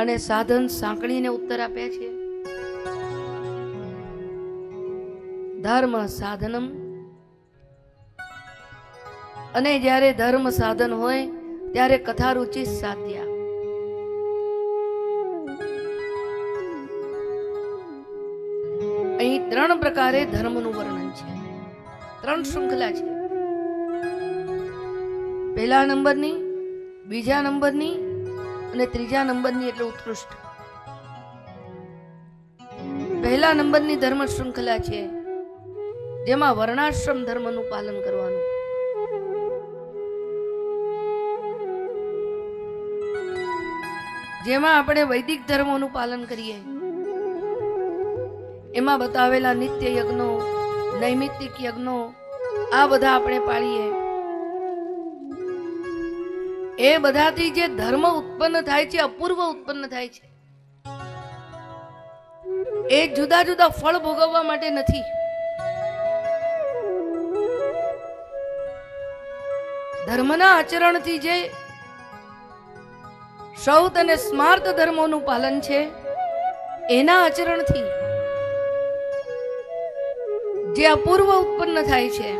અને સાધન સાંકળીને ઉત્તર આપ્યા છે. ધર્મ સાધનમ, અને જ્યારે ધર્મ સાધન હોય ત્યારે કથા રુચિ સાધ્યા. અહીં ત્રણ પ્રકારે ધર્મનું વર્ણન છે, ત્રણ શૃંખલા છે. પહેલા નંબરની, બીજા નંબરની અને ત્રીજા નંબરની એટલે ઉત્કૃષ્ટ. પહેલા નંબરની ધર્મ શૃંખલા છે જેમાં વર્ણાશ્રમ ધર્મનું પાલન કરવાનું. જેમાં આપણે વૈદિક ધર્મોનું પાલન કરીએ, એમાં બતાવેલા નિત્ય યજ્ઞો, નૈમિત્તિક યજ્ઞો, આ બધા આપણે પાળીએ. એ બધાથી જે ધર્મ ઉત્પન્ન થાય છે, અપૂર્વ ઉત્પન્ન થાય છે, એ જુદા જુદા ફળ ભોગવવા માટે નથી. ધર્મના આચરણથી જે શૌત અને સ્માર્ત ધર્મોનું પાલન છે, એના આચરણથી જે અપૂર્વ ઉત્પન્ન થાય છે,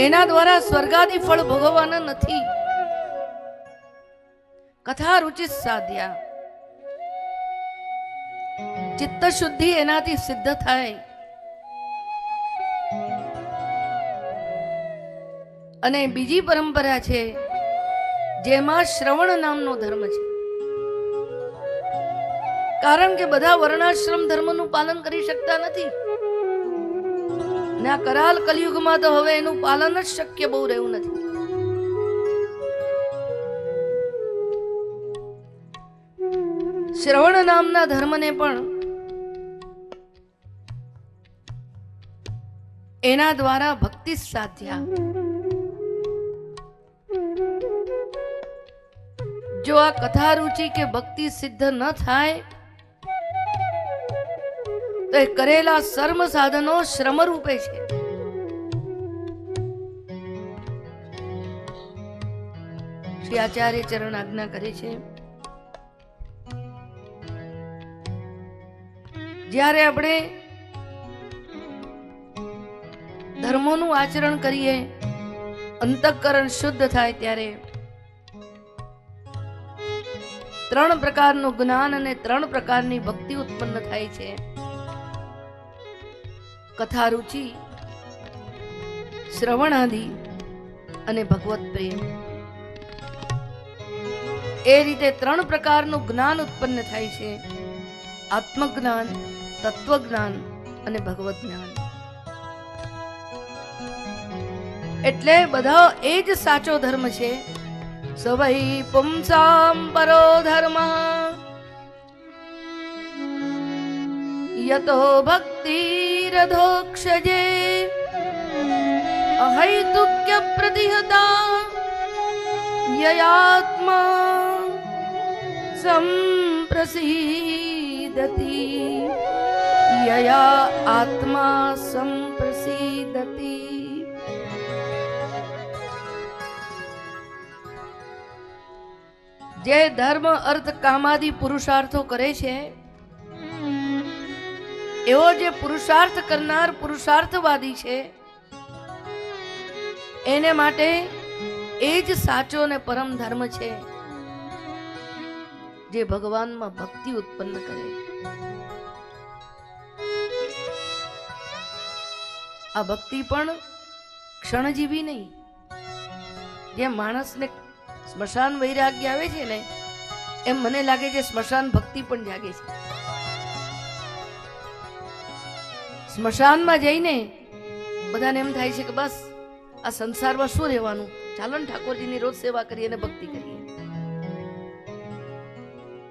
એના દ્વારા સ્વર્ગાદી ફળ ભોગવવાના નથી. કથા રુચિ સાધ્યા, ચિત્ત શુદ્ધિ એનાથી સિદ્ધ થાય. અને બીજી પરંપરા છે જેમાં શ્રવણ નામનો ધર્મ છે. કારણ કે બધા વર્ણાશ્રમ ધર્મનું પાલન કરી શકતા નથી. ના કરાલ કલયુગમાં તો હવે એનું પાલન જ શક્ય બહુ રહ્યું નથી. શ્રવણ નામના ધર્મને પણ એના દ્વારા ભક્તિ સાધ્યા. જો આ કથા રુચિ કે ભક્તિ સિદ્ધ ન થાય તો એ કરેલા સર્વ સાધનો શ્રમ રૂપે છે. શ્રી આચાર્ય ચરણ આજ્ઞા કરે છે, જ્યારે આપણે ધર્મોનું આચરણ કરીએ, અંતઃકરણ શુદ્ધ થાય, ત્યારે ત્રણ પ્રકારનું જ્ઞાન અને ત્રણ પ્રકારની ભક્તિ ઉત્પન્ન થાય છે. કથા રુચિ, શ્રવણાદિ અને ભગવત પ્રેમ. એ રીતે ત્રણ પ્રકારનું જ્ઞાન ઉત્પન્ન થાય છે: આત્મજ્ઞાન, તત્વજ્ઞાન અને ભગવત જ્ઞાન. એટલે બધા એ જ સાચો ધર્મ છે. સવૈ પુંસામ પરો ધર્મ યતો ભક્તિરધોક્ષજે અહૈતુક્ય પ્રતિહતા યયાત્મા સંપ્રસીદતિ યયા આત્મા સંપ્રસીદતિ. જે ધર્મ અર્થ કામાદિ પુરુષાર્થો કરે છે, એવો જે પુરુષાર્થ કરનાર પુરુષાર્થવાદી છે, એને માટે એ જ સાચો ને પરમ ધર્મ છે જે ભગવાનમાં ભક્તિ ઉત્પન્ન કરે. આ ભક્તિ પણ ક્ષણજીવી નહીં. જેમ માણસને સ્મશાન વૈરાગ્ય આવે છે ને, એમ મને લાગે છે સ્મશાન ભક્તિ પણ જાગે છે. સ્મશાનમાં જઈને બધાને એમ થાય છે કે બસ આ સંસારમાં શું રહેવાનું, ચાલો ને ઠાકોરજીની રોજ સેવા કરીએ અને ભક્તિ કરીએ.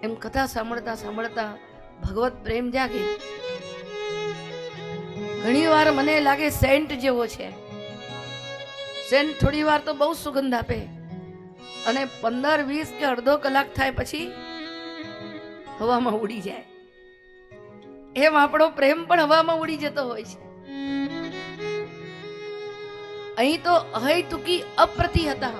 એમ કથા સાંભળતા સાંભળતા ભગવત પ્રેમ જાગે ઘણી વાર મને લાગે સેન્ટ જેવો છે. સેન્ટ થોડી વાર તો બહુ સુગંધ આપે અને 15-20 કે અડધો કલાક થાય પછી હવામાં ઉડી જાય. એમ આપણો પ્રેમ પણ હવામાં ઉડી જતો હોય છે. અહીં તો અહૈતુકી અપ્રતિહતા,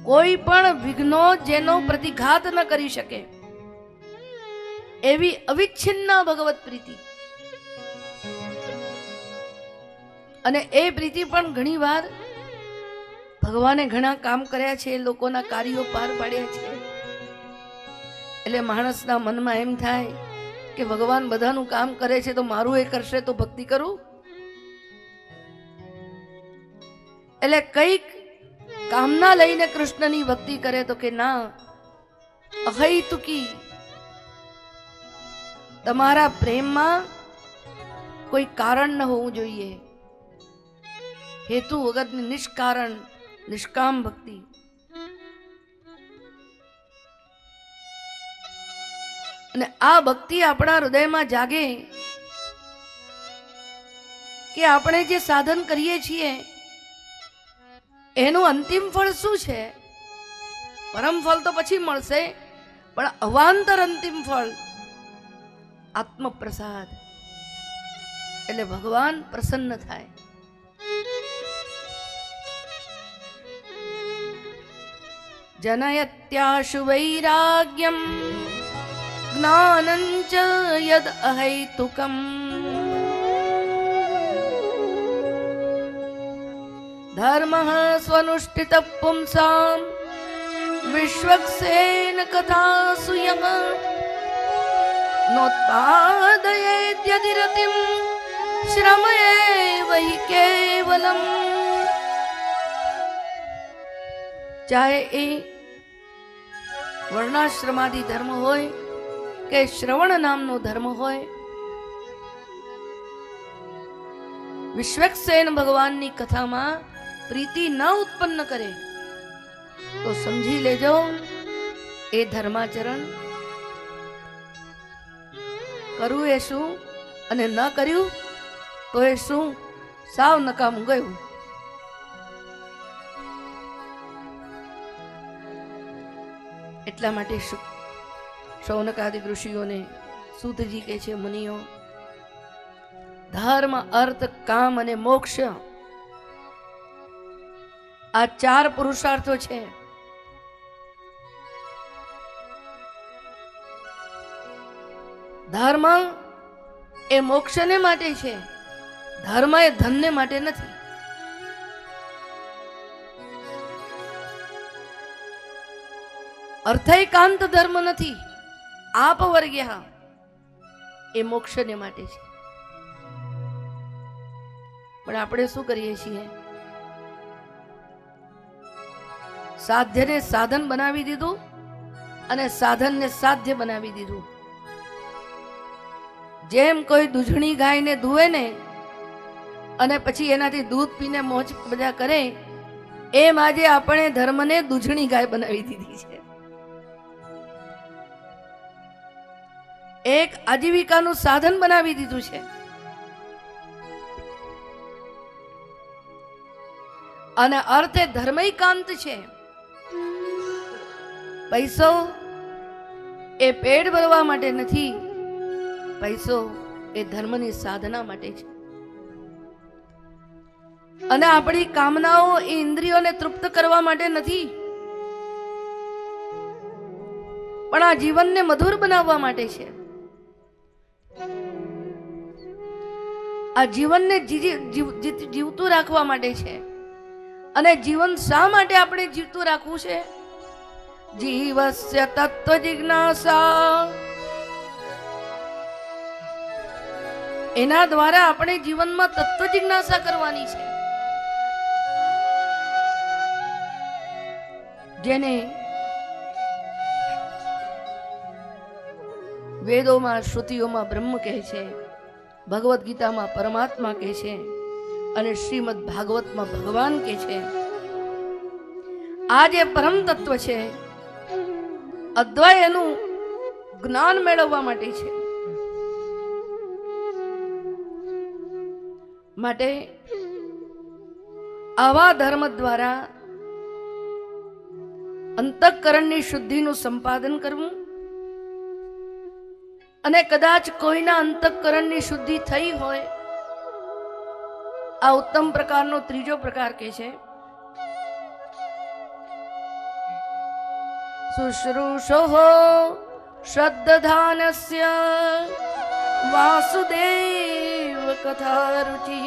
કોઈ પણ વિઘ્નો જેનો પ્રતિઘાત ન કરી શકે એવી અવિચ્છિન્ન ભગવત પ્રીતિ. અને એ પ્રીતિ પણ ઘણી વાર ભગવાને ઘણા કામ કર્યા છે, લોકોના કાર્યો પાર પાડ્યા છે. એટલે માણસના મનમાં એમ થાય કે ભગવાન બધાનું કામ કરે છે તો મારું એ કરશે તો ભક્તિ કરું. એટલે કઈક કામના લઈને કૃષ્ણની ભક્તિ કરે તો કે ના, અહૈતુકી, તમારા પ્રેમમાં કોઈ કારણ ન હોવું જોઈએ, હેતુ વગરની નિષ્કારણ નિષ્કામ ભક્તિ. અને આ ભક્તિ આપણા હૃદયમાં જાગે કે આપણે જે સાધન કરીએ છીએ એનું અંતિમ ફળ શું છે? પરમ ફળ તો પછી મળશે, પણ અવાંતર અંતિમ ફળ આત્મપ્રસાદ. એટલે ભગવાન પ્રસન્ન થાય. જનયત્યાશુ વૈરાગ્યમ જ્ઞાનંચ યદ અહૈતુકમ ધર્મઃ સ્વનુષ્ઠિત પુંસામ વિશ્વક્સેન કથાસુ યઃ નોત્પાદયેદ્યદિ રતિમ શ્રમયેવ હિ કેવલમ. ચાહે એ વર્ણાશ્રમાદિ ધર્મ હોય કે શ્રવણ નામનો ધર્મ હોય, વિશ્વક્સેન ભગવાનની કથામાં પ્રીતિ ન ઉત્પન્ન કરે તો સમજી લેજો એ ધર્માચરણ કરવું એ શું અને ન કર્યું તો એ શું, સાવ નકામું ગયું. એટલા માટે શૌનકાદિક ઋષિઓને સૂતજી કહે છે, મુનિઓ, ધર્મ, અર્થ, કામ અને મોક્ષ આ 4 પુરુષાર્થો છે. ધર્મ એ મોક્ષને માટે છે, ધર્મ એ ધનને માટે નથી. અર્થૈકાંત ધર્મ નથી, આપવર્ગ્ય એ મોક્ષને માટે છે. પણ આપણે શું કરીએ છીએ? સાધ્યને સાધન બનાવી દીધું અને સાધનને સાધ્ય બનાવી દીધું. જેમ કોઈ દૂધણી ગાયને દુહે ને અને પછી એનાથી દૂધ પીને મોજ મજા કરે, એમ આજે આપણે ધર્મને દૂધણી ગાય બનાવી દીધી છે. એક આજીવિકાનું સાધન બનાવી દીધું છે. અને અર્થ એ ધર્મૈકાંત છે. પૈસો એ પેટ ભરવા માટે નથી, પૈસો એ ધર્મની સાધના માટે છે. અને આપણી કામનાઓ એ ઇન્દ્રિયોને તૃપ્ત કરવા માટે નથી, પણ આ જીવનને મધુર બનાવવા માટે છે. આ જીવનને જીવતું રાખવા માટે છે. અને જીવન શા માટે આપણે જીવતું રાખવું છે? જીવસ્ય તત્વ જિજ્ઞાસા, એના દ્વારા આપણે જીવનમાં તત્વ જિજ્ઞાસા કરવાની છે. જેને વેદોમાં શ્રુતિઓમાં બ્રહ્મ કહે છે, ભગવદ્ ગીતામાં પરમાત્મા કહે છે અને શ્રીમદ ભાગવતમાં ભગવાન કહે છે. આ જે પરમ તત્વ છે, અદ્વૈતનું જ્ઞાન મેળવવા માટે છે. માટે આવા ધર્મ દ્વારા અંતઃકરણની શુદ્ધિનું સંપાદન કરવું, અને કદાચ કોઈના અંતઃકરણની શુદ્ધિ થઈ હોય, આ ઉત્તમ પ્રકારનો ત્રીજો પ્રકાર કે છે શુશ્રૂષો શ્રદ્ધાનસ્ય વાસુદેવ કથા રુચિ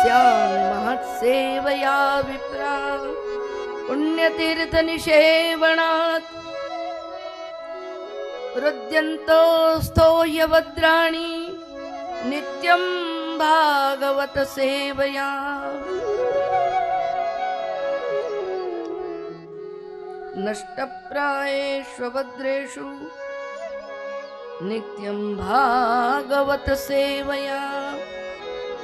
સ્યામ મહત્સેવયા વિપ્રા પુણ્યતીર્થ નિષેવણાત હૃદ્યંતોસ્થોય વદ્રાણી નિત્યમ ભાગવત સેવયા નષ્ટપ્રાયેષુ ભદ્રેષુ નિત્યમ ભાગવત સેવયા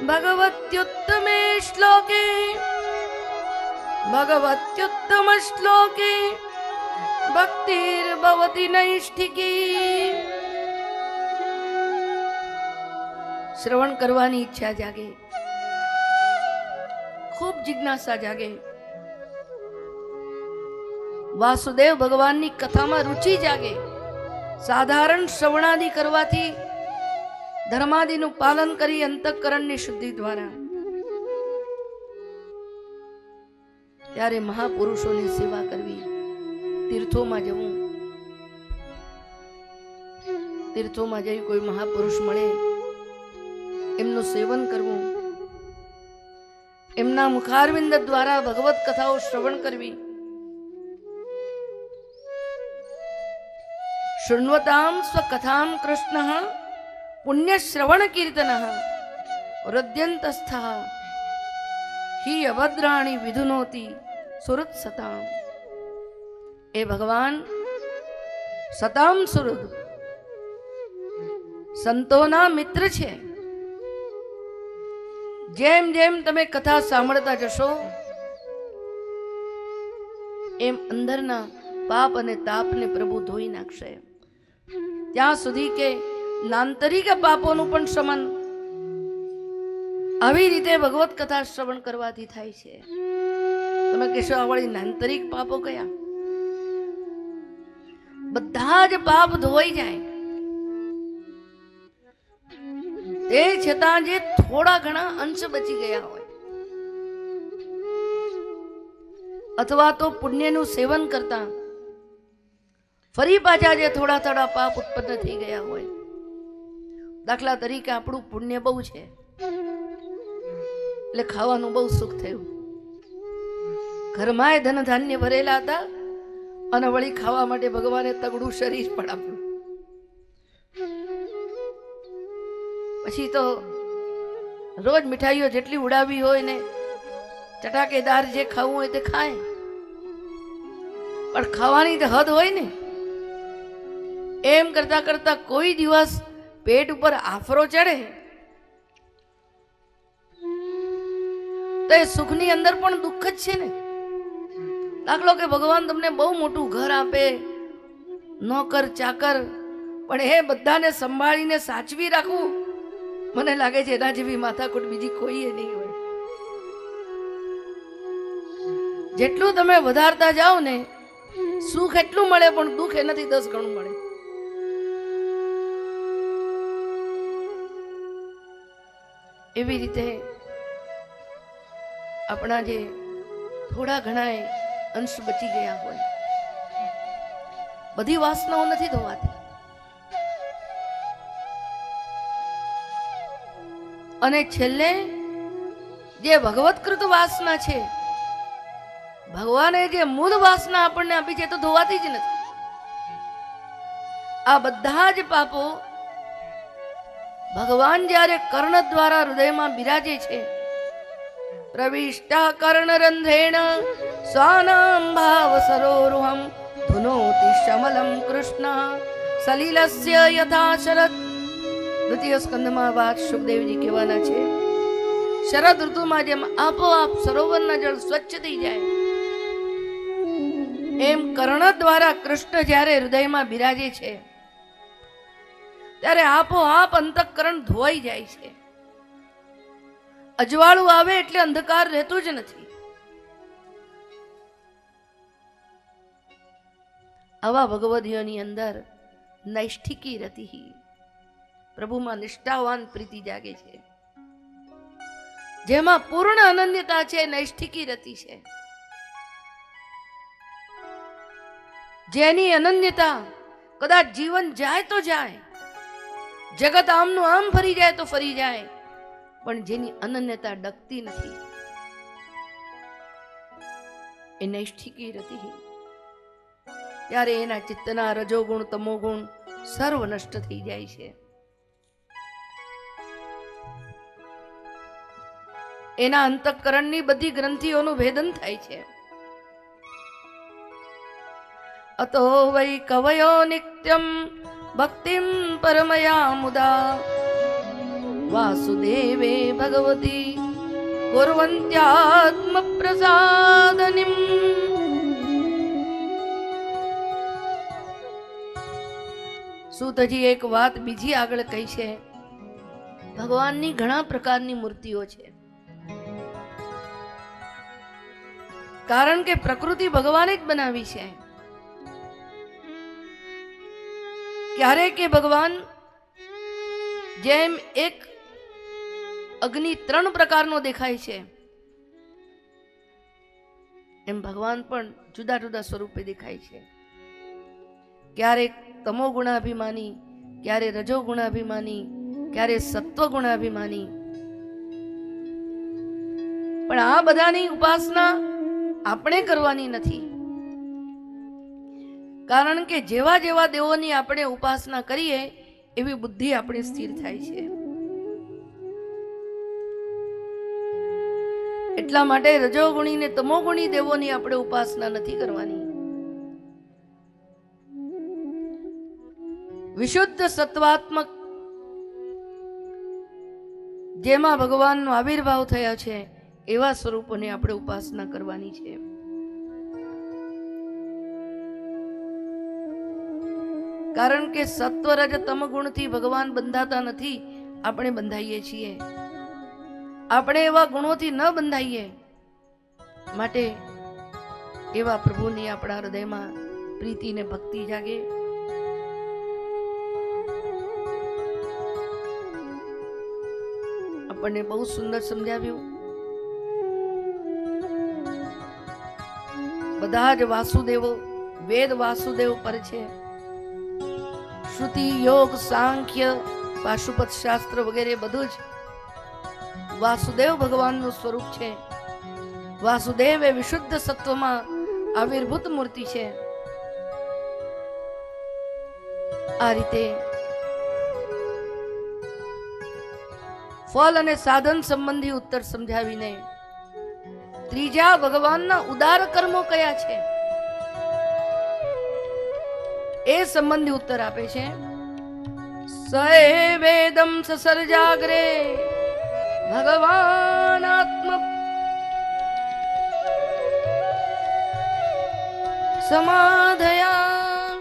ભગવત્યુત્તમે શ્લોકે ભગવત્યુત્તમ શ્લોકે ભક્તિર્ભવતિ નૈષ્ઠિકી. શ્રવણ કરવાની ઈચ્છા જાગે, ખૂબ જિજ્ઞાસા જાગે, વાસુદેવ ભગવાનની કથામાં રુચિ જાગે. સાધારણ શ્રવણાદિ કરવાથી ધર્માદિનું પાલન કરી અંતઃકરણની શુદ્ધિ દ્વારા ત્યારે મહાપુરુષોની સેવા કરવી, તીર્થોમાં જવું, તીર્થોમાં જઈ કોઈ મહાપુરુષ મળે એમનું સેવન કરવું, એમના મુખારવિંદ દ્વારા ભગવત કથાઓ શ્રવણ કરવી. શૃણ્વતામ સ્વકથામ કૃષ્ણ પુણ્ય શ્રવણ કીર્તન હૃદયંતસ્થ હિ અભદ્રાણી વિધુનોતી સુરત સતામ. એ ભગવાન સતામ સુરત સંતોના મિત્ર છે. જેમ જેમ તમે કથા સાંભળતા જશો એમ અંદરના પાપ અને તાપને પ્રભુ ધોઈ નાખશે, ત્યાં સુધી કે નાંતરિક પાપોનું પણ શમન આવી રીતે ભગવત કથા શ્રવણ કરવાથી થાય છે. તમે કહેશો આ વળી નાંતરિક પાપો કયા? બધા જ પાપ ધોઈ જાય, તે છતાં જે થોડા ઘણા અંશ બચી ગયા હોય અથવા તો પુણ્યનું સેવન કરતા ફરી પાછા જે થોડા થોડા પાપ ઉત્પન્ન થઈ ગયા હોય, દાખલા તરીકે આપણું પુણ્ય બહુ છે એટલે ખાવાનું બહુ સુખ થયું, ઘરમાં ધન ધાન્ય ભરેલા હતા અને વળી ખાવા માટે ભગવાને તગડું શરીર પણ આપ્યું. પછી તો રોજ મીઠાઈઓ જેટલી ઉડાવી હોય ને ચટાકેદાર જે ખાવું હોય તે ખાય, પણ ખાવાની તો હદ હોય ને. એમ કરતા કરતા કોઈ દિવસ પેટ ઉપર આફરો ચડે તો એ સુખની અંદર પણ દુઃખ જ છે ને. દાખલો કે ભગવાન તમને બહુ મોટું ઘર આપે, નોકર ચાકર, પણ એ બધાને સંભાળીને સાચવી રાખવું, મને લાગે છે એના જેવી માથાકૂટ બીજી કોઈ નહીં હોય. જેટલું તમે વધારતા જાઓ ને સુખ એટલું મળે, પણ દુઃખ એનાથી 10 ગણું મળે. એવી રીતે આપણા જે થોડા ઘણા અંશ બચી ગયા હોય, બધી વાસનાઓ નથી ધોવાતી, અને છેલ્લે જે ભગવતકૃત વાસના છે, ભગવાને જે મૂળ વાસના આપણને આપી છે તો ધોવાતી જ નથી. આ બધા જ પાપો ભગવાન જ્યારે કર્ણ દ્વારા હૃદયમાં બિરાજે છે, પ્રવિષ્ટા કર્ણ રંધ્રેણ સ્વાનામ ભાવ સરોરુહમ ધુનોતિ શમલમ કૃષ્ણ સલીલસ્ય યથા શરદ. દ્વિતીય સ્કંદમાં વાત સુખદેવજી કહેવાના છે, શરદ ઋતુમાં જેમ આપોઆપ સરોવરના જળ સ્વચ્છ થઈ જાય એમ કર્ણ દ્વારા કૃષ્ણ જ્યારે હૃદયમાં બિરાજે છે ત્યારે આપોઆપ અંતઃકરણ ધોવાઈ જાય છે. અજવાળું આવે એટલે અંધકાર રહેતો જ નથી. આવા ભગવદીઓની અંદર નૈષ્ઠિકી રતિ, પ્રભુમાં નિષ્ઠાવાન પ્રીતિ જાગે છે, જેમાં પૂર્ણ અનન્યતા છે, નૈષ્ઠિકી રતિ છે, જેની અનન્યતા કદાચ જીવન જાય તો જાય, જગત આમનું આમ ફરી જાય તો ફરી જાય, પણ જેની અનન્યતા ડકતી નથી એ નૈષ્ઠિકી રતિ. ત્યારે એના ચિત્તના રજોગુણ તમોગુણ સર્વ નષ્ટ થઈ જાય છે. એના અંતઃકરણની બધી ગ્રંથિઓનું ભેદન થાય છે. અતો વૈ કવયો નિત્યમ ભક્તિમ પરમયા મુદા વાસુદેવે ભગવતી કુર્વન્ત્યાત્મ પ્રસાદનિમ. સૂતજી એક વાત બીજી આગળ કહી છે. ભગવાનની ઘણા પ્રકારની મૂર્તિઓ છે, કારણ કે પ્રકૃતિ ભગવાને જ બનાવી છે. ક્યારેક કે ભગવાન જેમ એક અગ્નિ 3 પ્રકારનો દેખાય છે, એમ ભગવાન પણ જુદા જુદા સ્વરૂપે દેખાય છે. ક્યારેક તમો ગુણાભિમાની, ક્યારે રજો ગુણાભિમાની, ક્યારે સત્વ ગુણાભિમાની. પણ આ બધાની ઉપાસના આપણે કરવાની નથી, કારણ કે જેવા જેવા દેવોની આપણે ઉપાસના કરીએ એવી બુદ્ધિ આપણી સ્થિર થાય છે. એટલા માટે રજોગુણી ને તમોગુણી દેવોની આપણે ઉપાસના નથી કરવાની. વિશુદ્ધ સત્વાત્મક જેમાં ભગવાનનો આવિર્ભાવ થયો છે એવા સ્વરૂપોની આપણે ઉપાસના કરવાની છે. કારણ કે સત્વ રજ તમ ગુણથી ભગવાન બંધાતા નથી, આપણે બંધાઈએ છીએ. આપણે એવા ગુણોથી ન બંધાઈએ, માટે એવા પ્રભુની આપણા હૃદયમાં પ્રીતિ ને ભક્તિ જાગે. આપણને બહુ સુંદર સમજાવ્યું. બધા જ વાસુદેવો, વેદ વાસુદેવ પર છે. શ્રુતિ, યોગ, સાંખ્ય, પાશુપત શાસ્ત્ર વગેરે બધું જ વાસુદેવ ભગવાનનું સ્વરૂપ છે. વાસુદેવ એ વિશુદ્ધ સત્વમાં આવિર્ભૂત મૂર્તિ છે. આ રીતે ફલ અને સાધન સંબંધી ઉત્તર સમજાવીને ત્રીજા ભગવાનના ઉદાર કર્મો કયા છે એ સંબંધી ઉત્તર આપે છે. સએ વેદમ સસર્જાગ્રે ભગવાન આત્મ સમાધયા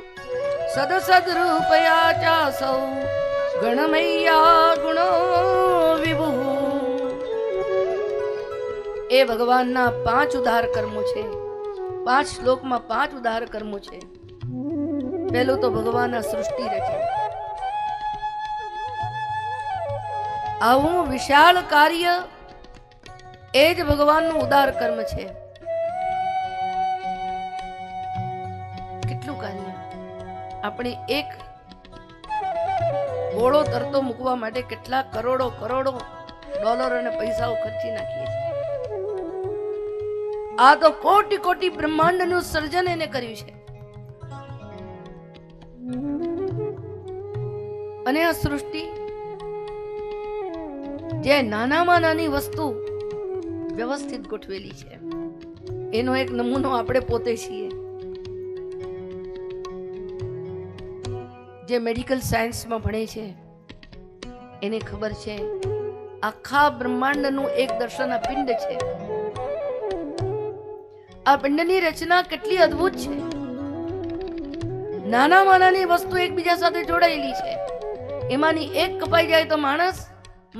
સદસદ્રૂપયા ચાસૌ ગણમૈયા ગુણો વિભુ. એ ભગવાનના 5 ઉદાર કર્મો છે. 5 શ્લોકમાં 5 ઉદાર કર્મો છે. પહેલું તો ભગવાન આ સૃષ્ટિ રચે. આવું વિશાળ કાર્ય એ જ ભગવાનનું ઉદાર કર્મ છે. કેટલું કાર્ય! આપણે એક ગોળો તરતો મૂકવા માટે કેટલા કરોડો કરોડો ડોલર અને પૈસાઓ ખર્ચી નાખીએ છીએ. આ તો કોટી કોટી બ્રહ્માંડનું સર્જન એને કર્યું છે. અને આ સૃષ્ટિ જે નાનામાં નાની વસ્તુ વ્યવસ્થિત ગોઠવેલી છે એનો એક નમૂનો આપણે પોતે છીએ. જે મેડિકલ સાયન્સમાં ભણે છે એને ખબર છે આખા બ્રહ્માંડનું એક દર્શન આ પિંડ છે. આ પિંડની રચના કેટલી અદ્ભુત છે. નાનામાં નાની વસ્તુ એકબીજા સાથે જોડાયેલી છે. એમાંની એક કપાઈ જાય તો માણસ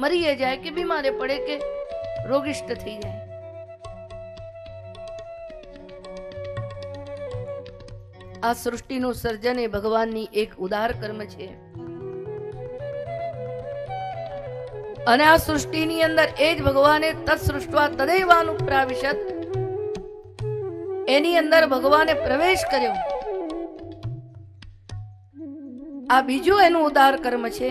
મરી જાય કે બીમારે પડે કે રોગિષ્ટ થઈ જાય. આ સૃષ્ટિનું સર્જન એ ભગવાનની એક ઉદાર કર્મ છે. અને આ સૃષ્ટિની અંદર એ જ ભગવાને તત્સૃષ્ટવા તદૈવાનુપ્રાવિશત, એની અંદર ભગવાને પ્રવેશ કર્યો. આ બીજું એનું ઉદાર કર્મ છે.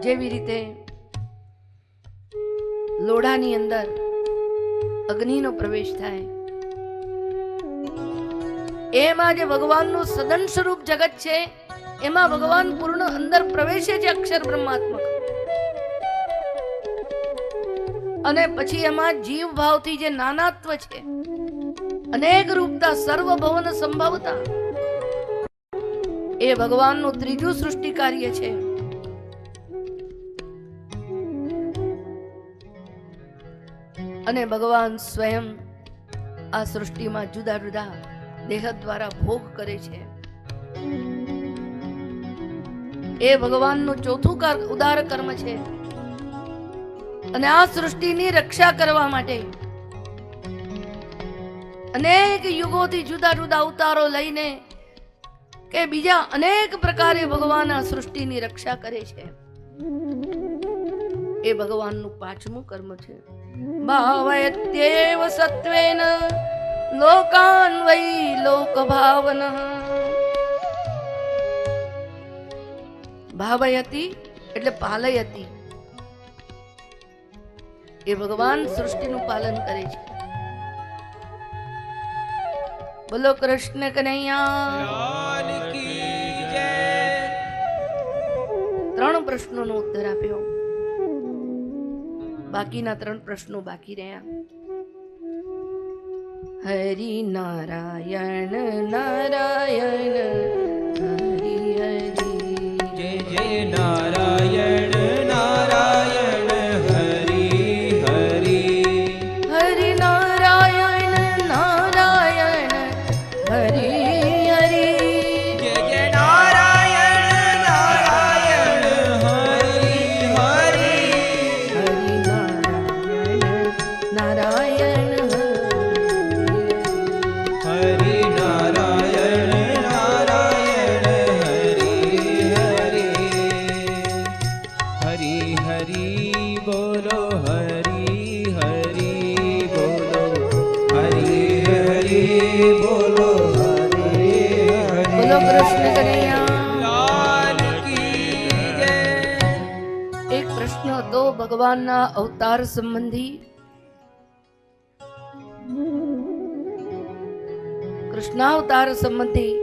જેવી રીતે લોઢાની અંદર અગ્નિનો પ્રવેશ થાય, એમાં જે ભગવાનનું સદન સ્વરૂપ જગત છે એમાં ભગવાન પૂર્ણ અંદર પ્રવેશે છે, અક્ષર બ્રહ્માત્મક. અને પછી એમાં જીવ ભાવથી જે નાનાત્વ છે, અનેક રૂપતા, સર્વભવન સંભવતા, એ ભગવાનનું ત્રીજું સૃષ્ટિ કાર્ય છે. અને ભગવાન સ્વયં આ સૃષ્ટિમાં જુદા જુદા દેહ દ્વારા ભોગ કરે છે. એ ભગવાનનું ચોથું ઉદાર કર્મ છે. અને આ સૃષ્ટિની રક્ષા કરવા માટે અનેક યુગોથી જુદા જુદા અવતારો લઈને કે બીજા અનેક પ્રકારે ભગવાન આ સૃષ્ટિની રક્ષા કરે છે. એ ભગવાનનું પાંચમું કર્મ છે. ભાવયત્યેવ સત્વેન લોકાન વૈ લોક ભાવન. ભાવયતી એટલે પાલયતી. એ ભગવાન સૃષ્ટિનું પાલન કરે છે. બોલો કૃષ્ણ કનૈયા. ત્રણ પ્રશ્નોનો ઉત્તર આપ્યો. બાકીના 3 પ્રશ્નો બાકી રહ્યા. હરિ નારાયણ નારાયણ હરિ હરિ. જય જય નારાયણ નારાયણ હરિ હરિ. હરિ નારાયણ નારાયણ હરિ હરિ. જય જય નારાયણ નારાયણ હરિ હરિ. હરિ નારાયણ નારાયણ હરિ નારાયણ નારાયણ હરિ હરિ. હરિ હરિ બોલો, હરિ હરિ બોલો, હરિ હરિ બોલો, હરિ હરિ. બોલો કૃષ્ણ કનૈયા. લાલ કી જય. એક પ્રશ્ન હતો ભગવાનના અવતાર સંબંધી. કૃષ્ણાવતાર સંબંધી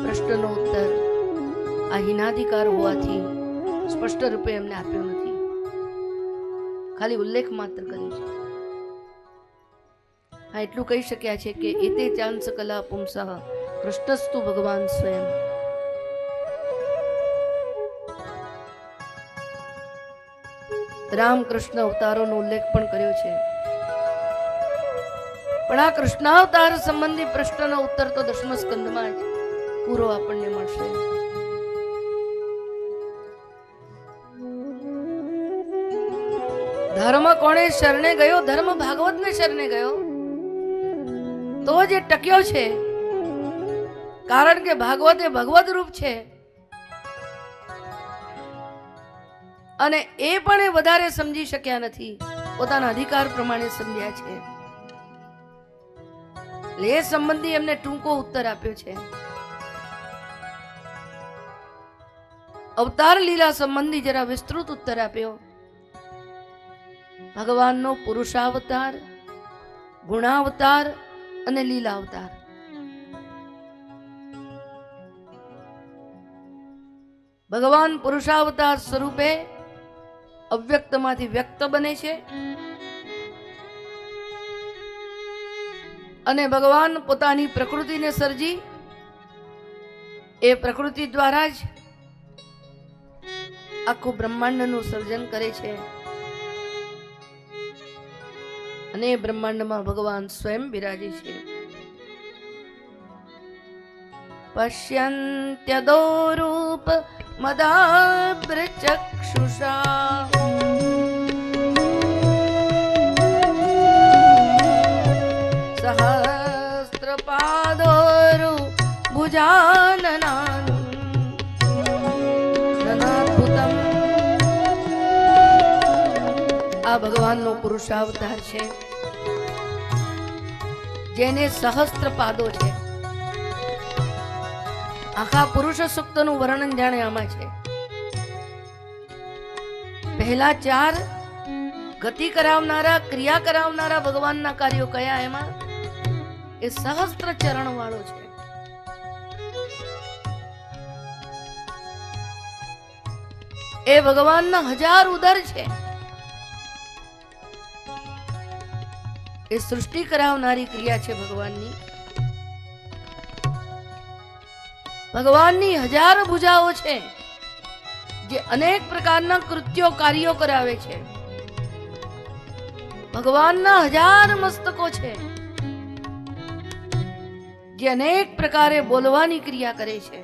પ્રશ્નનો ઉત્તર આ હિનાધિકાર હોવાથી સ્પષ્ટ રૂપે એમને આપ્યો નથી, ખાલી ઉલ્લેખ માત્ર કર્યો છે. હા, એટલું કહી શક્યા છે કે એતે ચાંસ કલા પુંસઃ કૃષ્ણસ્તુ ભગવાન સ્વયં. રામકૃષ્ણ અવતારોનો ઉલ્લેખ પણ કર્યો છે. પણ આ કૃષ્ણાવતાર સંબંધી પ્રશ્નનો ઉત્તર તો 10મ સ્કંદમાં જ પૂરો આપણને મળશે. ધર્મ કોણે શરણે ગયો? ધર્મ ભાગવતને શરણે ગયો તો જે ટક્યો છે. કારણ કે ભાગવત એ ભગવત રૂપ છે અને એ પણ એ વધારે સમજી શક્યા નથી, પોતાના અધિકાર પ્રમાણે સમજ્યા છે. એટલે એ સંબંધી એમને ટૂંકો ઉત્તર આપ્યો છે. અવતાર લીલા સંબંધી જરા વિસ્તૃત ઉત્તર આપ્યો. ભગવાનનો પુરુષાવતાર, ગુણાવતાર અને લીલા અવતાર. ભગવાન પુરુષાવતાર સ્વરૂપે અવ્યક્તમાંથી વ્યક્ત બને છે અને ભગવાન પોતાની પ્રકૃતિને સર્જી એ પ્રકૃતિ દ્વારા જ આખું બ્રહ્માંડનું સર્જન કરે છે અને એ બ્રહ્માંડમાં ભગવાન સ્વયં બિરાજે છે. પશ્યન્ત્યદો રૂપ મદાભ્રચક્ષુષા સહસ્રપાદોરુ ભુજાનનાનું નનાદ્ભુતમ. આ ભગવાનનો પુરુષાવતાર છે, જેને સહસ્ત્ર પાદો છે. આખા પુરુષ સૂક્તનું વર્ણન જાણે આમાં છે. પહેલા 4 ગતિ કરાવનારા, ક્રિયા કરાવનારા ભગવાનના કાર્યો કયા? એમાં એ સહસ્ત્ર ચરણ વાળો છે. એ ભગવાનના 1000 ઉદર છે. એ સૃષ્ટિ કરાવનારી ક્રિયા છે ભગવાનની. ભગવાનની 1000 ભુજાઓ છે, જે અનેક પ્રકારના કૃત્યો, કાર્યો કરાવે છે. ભગવાનના 1000 મસ્તકો છે, જે અનેક પ્રકારે બોલવાની ક્રિયા કરે છે.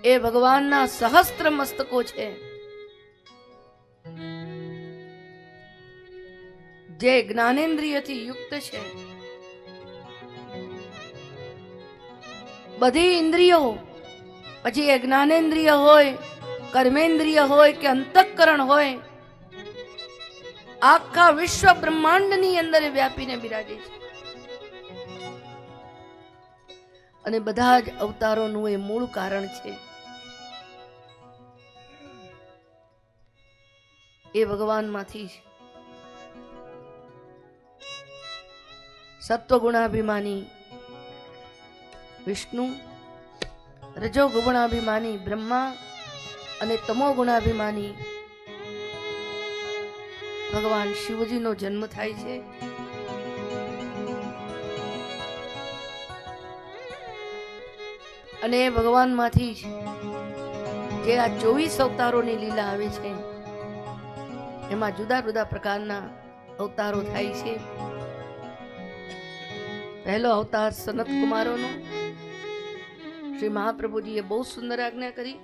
એ ભગવાનના સહસ્ત્ર મસ્તકો છે, જે જ્ઞાનેન્દ્રિયથી યુક્ત છે. બધી ઇન્દ્રિયો, પછી એ જ્ઞાનેન્દ્રિય હોય, કર્મેન્દ્રિય હોય કે અંતઃકરણ હોય, આખા વિશ્વ બ્રહ્માંડની અંદર વ્યાપીને બિરાજે છે. અને બધા જ અવતારોનું એ મૂળ કારણ છે. એ ભગવાનમાંથી જ સત્વગુણાભિમાની વિષ્ણુ, રજો ગુણાભિમાની બ્રહ્મા અને તમો ગુણાભિમાની ભગવાન શિવજીનો જન્મ થાય છે. અને એ ભગવાનમાંથી જ જે આ 24 અવતારોની લીલા આવે છે, એમાં જુદા જુદા પ્રકારના અવતારો થાય છે. પહેલો અવતાર સનત કુમારોનો શ્રી મહાપ્રભુજીએ બહુ સુંદર આજ્ઞા કરી.